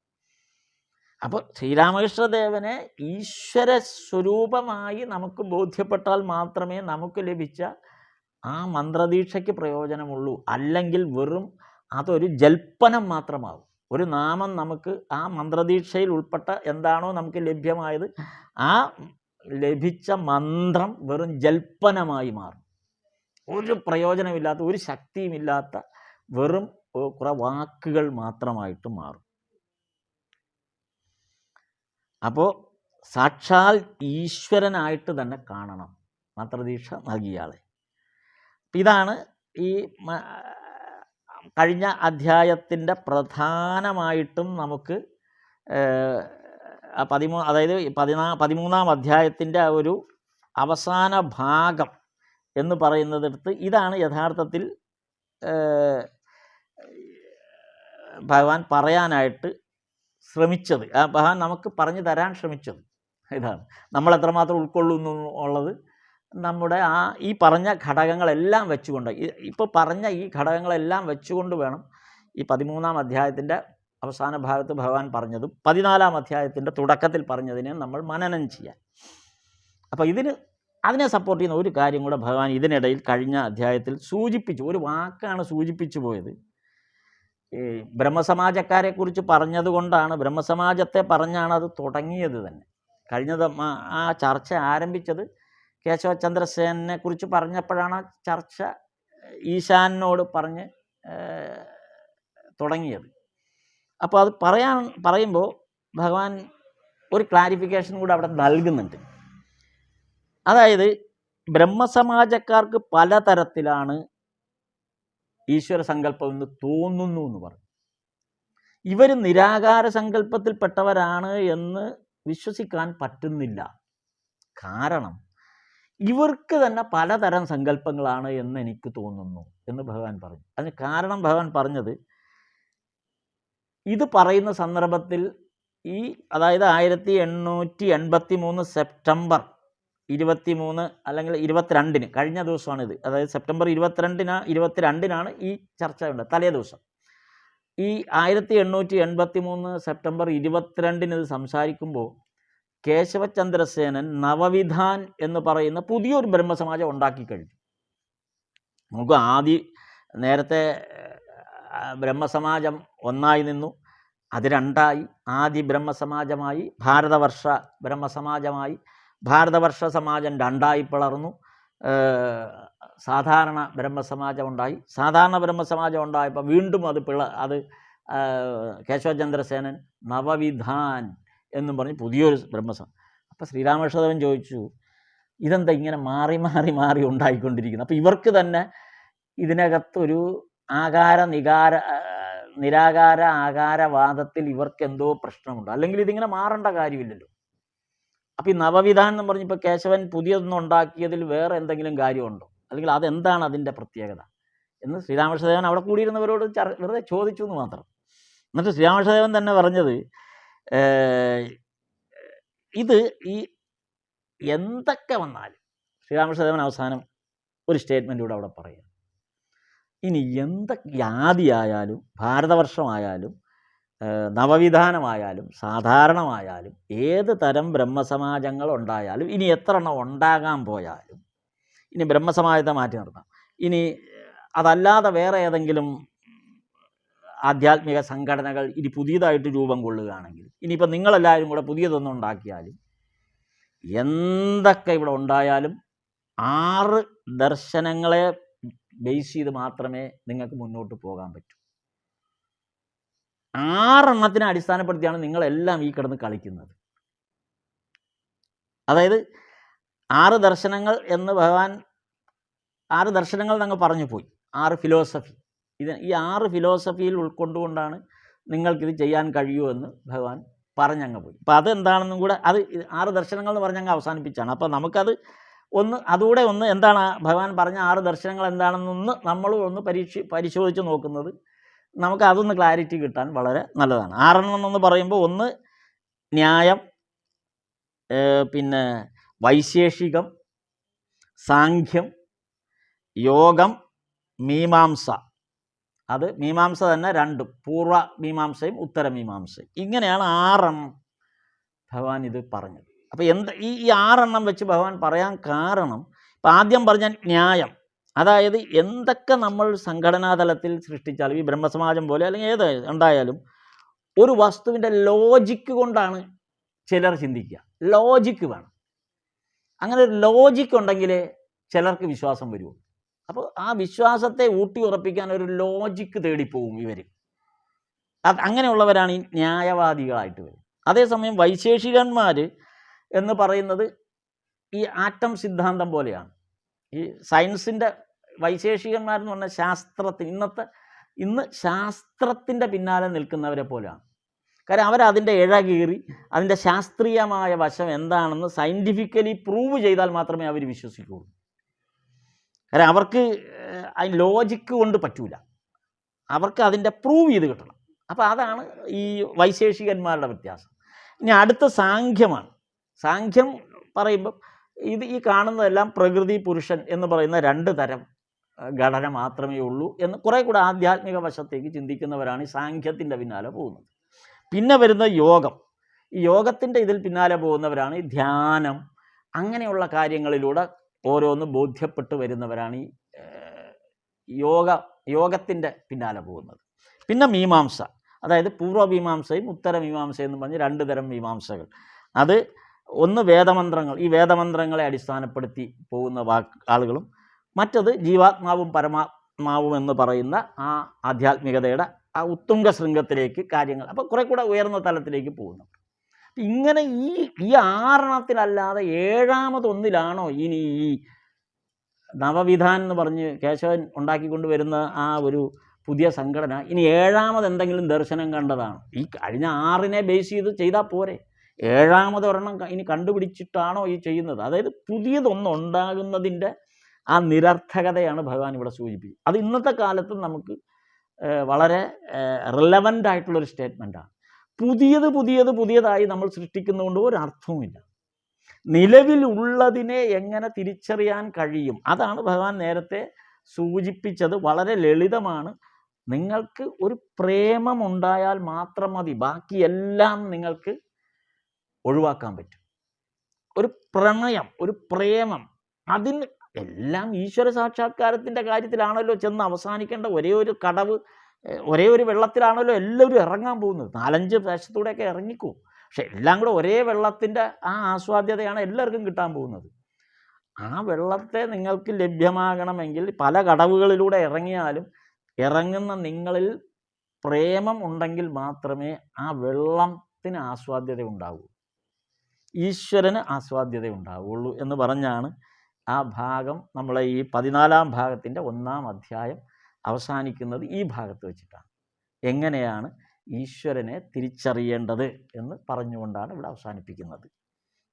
അപ്പോൾ ശ്രീരാമകൃഷ്ണദേവനെ ഈശ്വര സ്വരൂപമായി നമുക്ക് ബോധ്യപ്പെട്ടാൽ മാത്രമേ നമുക്ക് ലഭിച്ച ആ മന്ത്രദീക്ഷയ്ക്ക് പ്രയോജനമുള്ളൂ. അല്ലെങ്കിൽ വെറും അതൊരു ജൽപ്പനം മാത്രമാവും. ഒരു നാമം നമുക്ക് ആ മന്ത്രദീക്ഷയിൽ ഉൾപ്പെട്ട എന്താണോ നമുക്ക് ലഭ്യമായത് ആ ലഭിച്ച മന്ത്രം വെറും ജൽപ്പനമായി മാറും. ഒരു പ്രയോജനമില്ലാത്ത, ഒരു ശക്തിയുമില്ലാത്ത വെറും കുറേ വാക്കുകൾ മാത്രമായിട്ട് മാറും. അപ്പോൾ സാക്ഷാൽ ഈശ്വരനായിട്ട് തന്നെ കാണണം മന്ത്രദീക്ഷ നൽകിയാളെ. ഇതാണ് ഈ കഴിഞ്ഞ അധ്യായത്തിൻ്റെ പ്രധാനമായിട്ടും നമുക്ക് അതായത് 13-ാം അധ്യായത്തിൻ്റെ ഒരു അവസാന ഭാഗം എന്ന് പറയുന്നിടത്ത് ഇതാണ് യഥാർത്ഥത്തിൽ ഭഗവാൻ പറയാനായിട്ട് ശ്രമിച്ചത്. ആ ഭഗവാൻ നമുക്ക് പറഞ്ഞു തരാൻ ശ്രമിച്ചത് ഇതാണ്. നമ്മൾ എത്രമാത്രം ഉൾക്കൊള്ളുന്നു ഉള്ളത് നമ്മുടെ ഈ പറഞ്ഞ ഘടകങ്ങളെല്ലാം വെച്ചുകൊണ്ട്, ഇപ്പോൾ പറഞ്ഞ ഈ ഘടകങ്ങളെല്ലാം വെച്ചുകൊണ്ട് വേണം ഈ 13-ാം അധ്യായത്തിൻ്റെ അവസാന ഭാഗത്ത് ഭഗവാൻ പറഞ്ഞതും 14-ാം അധ്യായത്തിൻ്റെ തുടക്കത്തിൽ പറഞ്ഞതിനെ നമ്മൾ മനനം ചെയ്യാൻ. അപ്പോൾ അതിനെ സപ്പോർട്ട് ചെയ്യുന്ന ഒരു കാര്യം കൂടെ ഭഗവാൻ ഇതിനിടയിൽ കഴിഞ്ഞ അധ്യായത്തിൽ സൂചിപ്പിച്ചു. ഒരു വാക്കാണ് സൂചിപ്പിച്ചു പോയത്. ഈ ബ്രഹ്മസമാജക്കാരെക്കുറിച്ച് പറഞ്ഞതുകൊണ്ടാണ്, ബ്രഹ്മസമാജത്തെ പറഞ്ഞാണ് അത് തുടങ്ങിയത് തന്നെ. ആ ചർച്ച ആരംഭിച്ചത് കേശവചന്ദ്രസേനെ കുറിച്ച് പറഞ്ഞപ്പോഴാണ് ആ ചർച്ച ഈശാനോട് പറഞ്ഞ് തുടങ്ങിയത്. അപ്പോൾ അത് പറയുമ്പോൾ ഭഗവാൻ ഒരു ക്ലാരിഫിക്കേഷൻ കൂടെ അവിടെ നൽകുന്നുണ്ട്. അതായത് ബ്രഹ്മസമാജക്കാർക്ക് പലതരത്തിലാണ് ഈശ്വര സങ്കല്പം എന്ന് തോന്നുന്നു എന്ന് പറഞ്ഞു. ഇവർ നിരാകാര സങ്കല്പത്തിൽപ്പെട്ടവരാണ് എന്ന് വിശ്വസിക്കാൻ പറ്റുന്നില്ല. കാരണം ഇവർക്ക് തന്നെ പലതരം സങ്കല്പങ്ങളാണ് എന്ന് എനിക്ക് തോന്നുന്നു എന്ന് ഭഗവാൻ പറഞ്ഞു. അതിന് കാരണം ഭഗവാൻ പറഞ്ഞത്, ഇത് പറയുന്ന സന്ദർഭത്തിൽ അതായത് 1883 സെപ്റ്റംബർ 23 അല്ലെങ്കിൽ 22-ന്, കഴിഞ്ഞ ദിവസമാണിത്. അതായത് സെപ്റ്റംബർ 22-നാണ് ഈ ചർച്ച തലേ ദിവസം. ഈ 1883 സെപ്റ്റംബർ 22-ന് ഇത് സംസാരിക്കുമ്പോൾ കേശവചന്ദ്രസേനൻ നവവിധാൻ എന്ന് പറയുന്ന പുതിയൊരു ബ്രഹ്മസമാജം ഉണ്ടാക്കി കഴിഞ്ഞു. നമുക്ക് നേരത്തെ ബ്രഹ്മസമാജം ഒന്നായി നിന്നു, അത് രണ്ടായി, ആദി ബ്രഹ്മസമാജമായി, ഭാരതവർഷ ബ്രഹ്മസമാജമായി, ഭാരതവർഷ സമാജം രണ്ടായി പിളർന്നു, സാധാരണ ബ്രഹ്മസമാജം ഉണ്ടായി. സാധാരണ ബ്രഹ്മസമാജം ഉണ്ടായപ്പോൾ വീണ്ടും അത് കേശവചന്ദ്രസേനൻ നവവിധാൻ എന്നും പറഞ്ഞ് പുതിയൊരു ബ്രഹ്മസമാജം. അപ്പോൾ ശ്രീരാമകൃഷ്ണദേവൻ ചോദിച്ചു, ഇതെന്താ ഇങ്ങനെ മാറി മാറി മാറി ഉണ്ടായിക്കൊണ്ടിരിക്കുന്നു? അപ്പോൾ ഇവർക്ക് തന്നെ ഇതിനകത്തൊരു ആകാര നികാര നിരാകാര ആകാരവാദത്തിൽ ഇവർക്ക് എന്തോ പ്രശ്നമുണ്ട്, അല്ലെങ്കിൽ ഇതിങ്ങനെ മാറേണ്ട കാര്യമില്ലല്ലോ. അപ്പം ഈ നവവിധാനം എന്ന് പറഞ്ഞപ്പോൾ കേശവൻ പുതിയതൊന്നും ഉണ്ടാക്കിയതിൽ വേറെ എന്തെങ്കിലും കാര്യമുണ്ടോ, അല്ലെങ്കിൽ അതെന്താണ് അതിൻ്റെ പ്രത്യേകത എന്ന് ശ്രീരാമകൃഷ്ണദേവൻ അവിടെ കൂടിയിരുന്നവരോട് വെറുതെ ചോദിച്ചു എന്ന് മാത്രം. എന്നിട്ട് ശ്രീരാമകൃഷ്ണദേവൻ തന്നെ പറഞ്ഞത് ഇത് ഈ എന്തൊക്കെ വന്നാലും ശ്രീരാമകൃഷ്ണദേവൻ അവസാനം ഒരു സ്റ്റേറ്റ്മെൻ്റ് കൂടെ അവിടെ പറയുക, ഇനി എന്തൊക്കെ ആദിയായാലും ഭാരതവർഷമായാലും നവവിധാനമായാലും സാധാരണമായാലും ഏത് തരം ബ്രഹ്മസമാജങ്ങൾ ഉണ്ടായാലും, ഇനി എത്ര എണ്ണം ഉണ്ടാകാൻ പോയാലും, ഇനി ബ്രഹ്മസമാജത്തെ മാറ്റി നിർത്താം, ഇനി അതല്ലാതെ വേറെ ഏതെങ്കിലും ആധ്യാത്മിക സംഘടനകൾ ഇനി പുതിയതായിട്ട് രൂപം കൊള്ളുകയാണെങ്കിൽ, ഇനിയിപ്പോൾ നിങ്ങളെല്ലാവരും കൂടെ പുതിയതൊന്നും ഉണ്ടാക്കിയാലും, എന്തൊക്കെ ഇവിടെ ഉണ്ടായാലും 6 ദർശനങ്ങളെ ബേസ് ചെയ്ത് മാത്രമേ നിങ്ങൾക്ക് മുന്നോട്ട് പോകാൻ പറ്റൂ. 6 എണ്ണത്തിനെ അടിസ്ഥാനപ്പെടുത്തിയാണ് നിങ്ങളെല്ലാം ഈ കിടന്ന് കളിക്കുന്നത്. അതായത് 6 ദർശനങ്ങൾ എന്ന് ഭഗവാൻ 6 ദർശനങ്ങൾ ഞങ്ങൾ പറഞ്ഞു പോയി, 6 ഫിലോസഫി. ഈ 6 ഫിലോസഫിയിൽ ഉൾക്കൊണ്ടുകൊണ്ടാണ് നിങ്ങൾക്കിത് ചെയ്യാൻ കഴിയൂ എന്ന് ഭഗവാൻ പറഞ്ഞങ്ങ് പോയി. അപ്പോൾ അതെന്താണെന്നും കൂടെ, അത് 6 ദർശനങ്ങൾ എന്ന് പറഞ്ഞങ്ങ് അവസാനിപ്പിച്ചാണ്. അപ്പോൾ നമുക്കത് അതുകൂടെ എന്താണ് ഭഗവാൻ പറഞ്ഞ 6 ദർശനങ്ങൾ എന്താണെന്നൊന്ന് നമ്മൾ ഒന്ന് പരിശോധിച്ച് നോക്കുന്നത് നമുക്ക് അതൊന്ന് ക്ലാരിറ്റി കിട്ടാൻ വളരെ നല്ലതാണ്. 6 എന്ന് പറയുമ്പോൾ ഒന്ന് ന്യായം, പിന്നെ വൈശേഷികം, സാഖ്യം, യോഗം, മീമാംസ. അത് മീമാംസ തന്നെ 2, പൂർവ മീമാംസയും ഉത്തരമീമാംസയും. ഇങ്ങനെയാണ് 6 ഭഗവാൻ ഇത് പറഞ്ഞത്. അപ്പോൾ ഈ 6 വെച്ച് ഭഗവാൻ പറയാൻ കാരണം, ഇപ്പം ആദ്യം പറഞ്ഞ ന്യായം, അതായത് എന്തൊക്കെ നമ്മൾ സംഘടനാതലത്തിൽ സൃഷ്ടിച്ചാലും, ഈ ബ്രഹ്മസമാജം പോലെ അല്ലെങ്കിൽ ഏത് ഉണ്ടായാലും, ഒരു വസ്തുവിൻ്റെ ലോജിക്ക് കൊണ്ടാണ് ചിലർ ചിന്തിക്കുക. ലോജിക്ക് വേണം. അങ്ങനെ ഒരു ലോജിക്ക് ഉണ്ടെങ്കിലേ ചിലർക്ക് വിശ്വാസം വരുള്ളൂ. അപ്പോൾ ആ വിശ്വാസത്തെ ഊട്ടി ഉറപ്പിക്കാൻ ഒരു ലോജിക്ക് തേടിപ്പോവും ഇവർ. അങ്ങനെയുള്ളവരാണ് ഈ ന്യായവാദികളായിട്ട് വരും. അതേസമയം വൈശേഷികന്മാർ എന്ന് പറയുന്നത് ഈ ആറ്റം സിദ്ധാന്തം പോലെയാണ്. ഈ സയൻസിൻ്റെ വൈശേഷികന്മാരെന്ന് പറഞ്ഞാൽ ഇന്ന് ശാസ്ത്രത്തിൻ്റെ പിന്നാലെ നിൽക്കുന്നവരെ പോലെയാണ്. കാരണം അവരതിൻ്റെ ഇഴകീറി അതിൻ്റെ ശാസ്ത്രീയമായ വശം എന്താണെന്ന് സയൻറ്റിഫിക്കലി പ്രൂവ് ചെയ്താൽ മാത്രമേ അവർ വിശ്വസിക്കുകയുള്ളൂ. കാരണം അവർക്ക് അതിന് ലോജിക്ക് കൊണ്ട് പറ്റൂല, അവർക്ക് അതിൻ്റെ പ്രൂവ് ചെയ്ത് കിട്ടണം. അപ്പോൾ അതാണ് ഈ വൈശേഷികന്മാരുടെ വ്യത്യാസം. ഇനി അടുത്ത സാഖ്യമാണ്. സാഖ്യം പറയുമ്പം ഈ കാണുന്നതെല്ലാം പ്രകൃതി പുരുഷൻ എന്ന് പറയുന്ന 2 തരം ഘടന മാത്രമേ ഉള്ളൂ എന്ന് കുറേ കൂടെ ആധ്യാത്മിക വശത്തേക്ക് ചിന്തിക്കുന്നവരാണ് ഈ സാഖ്യത്തിൻ്റെ പിന്നാലെ പോകുന്നത്. പിന്നെ വരുന്ന യോഗം. ഈ യോഗത്തിൻ്റെ ഇതിൽ പിന്നാലെ പോകുന്നവരാണ് ഈ ധ്യാനം, അങ്ങനെയുള്ള കാര്യങ്ങളിലൂടെ ഓരോന്ന് ബോധ്യപ്പെട്ട് വരുന്നവരാണ് ഈ യോഗത്തിൻ്റെ പിന്നാലെ പോകുന്നത്. പിന്നെ മീമാംസ, അതായത് പൂർവ്വമീമാംസയും ഉത്തരമീമാംസയും എന്ന് പറഞ്ഞ് 2 തരം മീമാംസകൾ. അത് ഒന്ന് വേദമന്ത്രങ്ങൾ, ഈ വേദമന്ത്രങ്ങളെ അടിസ്ഥാനപ്പെടുത്തി പോകുന്ന ആളുകളും, മറ്റത് ജീവാത്മാവും പരമാത്മാവും എന്ന് പറയുന്ന ആ ആധ്യാത്മികതയുടെ ആ ഉത്തുംഗ ശൃംഗത്തിലേക്ക് കാര്യങ്ങൾ, അപ്പോൾ കുറേ കൂടെ ഉയർന്ന തലത്തിലേക്ക് പോകുന്നു. ഇങ്ങനെ ഈ 6 7ാമതൊന്നിലാണോ ഇനി ഈ നവവിധാനം എന്ന് പറഞ്ഞ് കേശവൻ ഉണ്ടാക്കിക്കൊണ്ട് വരുന്ന ആ ഒരു പുതിയ സംഘടന ഇനി 7ാമത് എന്തെങ്കിലും ദർശനം കണ്ടതാണ്? ഈ കഴിഞ്ഞ 6നെ ബേസ് ചെയ്ത് ചെയ്താൽ പോരെ, 7ാമതൊരെണ്ണം ഇനി കണ്ടുപിടിച്ചിട്ടാണോ ഈ ചെയ്യുന്നത്? അതായത് പുതിയതൊന്നുണ്ടാകുന്നതിൻ്റെ ആ നിരർത്ഥകതയാണ് ഭഗവാൻ ഇവിടെ സൂചിപ്പിക്കുന്നത്. അത് ഇന്നത്തെ കാലത്ത് നമുക്ക് വളരെ റിലവൻ്റ് ആയിട്ടുള്ളൊരു സ്റ്റേറ്റ്മെൻറ്റാണ്. പുതിയതായി നമ്മൾ സൃഷ്ടിക്കുന്നതുകൊണ്ട് ഒരർത്ഥവുമില്ല. നിലവിലുള്ളതിനെ എങ്ങനെ തിരിച്ചറിയാൻ കഴിയും? അതാണ് ഭഗവാൻ നേരത്തെ സൂചിപ്പിച്ചത്. വളരെ ലളിതമാണ്. നിങ്ങൾക്ക് ഒരു പ്രേമമുണ്ടായാൽ മാത്രം മതി, ബാക്കിയെല്ലാം നിങ്ങൾക്ക് ഒഴിവാക്കാൻ പറ്റും. ഒരു പ്രണയം, ഒരു പ്രേമം, അതിന് എല്ലാം ഈശ്വര സാക്ഷാത്കാരത്തിൻ്റെ കാര്യത്തിലാണല്ലോ ചെന്ന് അവസാനിക്കേണ്ട. ഒരേ ഒരു വെള്ളത്തിലാണല്ലോ എല്ലാവരും ഇറങ്ങാൻ പോകുന്നത്. 4-5 വശത്തൂടെയൊക്കെ ഇറങ്ങിക്കോ, പക്ഷെ എല്ലാം കൂടെ ഒരേ വെള്ളത്തിൻ്റെ ആ ആസ്വാദ്യതയാണ് എല്ലാവർക്കും കിട്ടാൻ പോകുന്നത്. ആ വെള്ളത്തെ നിങ്ങൾക്ക് ലഭ്യമാകണമെങ്കിൽ പല കടവുകളിലൂടെ ഇറങ്ങിയാലും ഇറങ്ങുന്ന നിങ്ങളിൽ പ്രേമം ഉണ്ടെങ്കിൽ മാത്രമേ ആ വെള്ളത്തിന് ആസ്വാദ്യത ഉണ്ടാവൂ, ഈശ്വരന് ആസ്വാദ്യത ഉണ്ടാവുള്ളൂ എന്ന് പറഞ്ഞാണ് ആ ഭാഗം, നമ്മളെ ഈ 14ാം ഭാഗത്തിൻ്റെ 1ാം അധ്യായം അവസാനിക്കുന്നത് ഈ ഭാഗത്ത് വെച്ചിട്ടാണ്. എങ്ങനെയാണ് ഈശ്വരനെ തിരിച്ചറിയേണ്ടത് എന്ന് പറഞ്ഞുകൊണ്ടാണ് ഇവിടെ അവസാനിപ്പിക്കുന്നത്.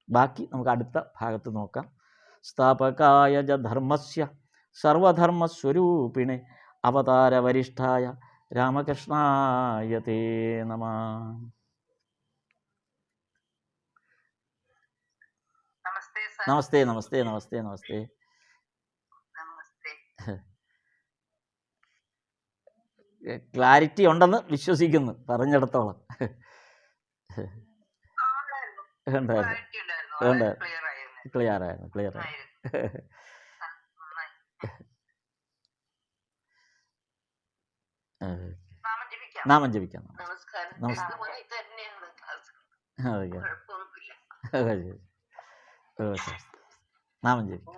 ബാക്കി നമുക്ക് അടുത്ത ഭാഗത്ത് നോക്കാം. സ്ഥാപകായ ച ധർമ്മസ്യ സർവധർമ്മസ്വരൂപിണെ അവതാരവരിഷ്ഠായ രാമകൃഷ്ണായ തേ നമഃ. നമസ്തേ നമസ്തേ നമസ്തേ നമസ്തേ. ക്ലാരിറ്റി ഉണ്ടെന്ന് വിശ്വസിക്കുന്നു പറഞ്ഞിടത്തോളം. ക്ലിയർ ആയിരുന്നു. നാമം ജപിക്കാം. നാമം ജപിക്കാം.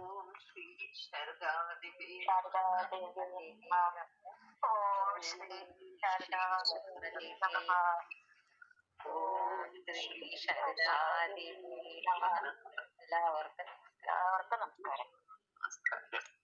എല്ലാവർക്കും നമസ്കാരം.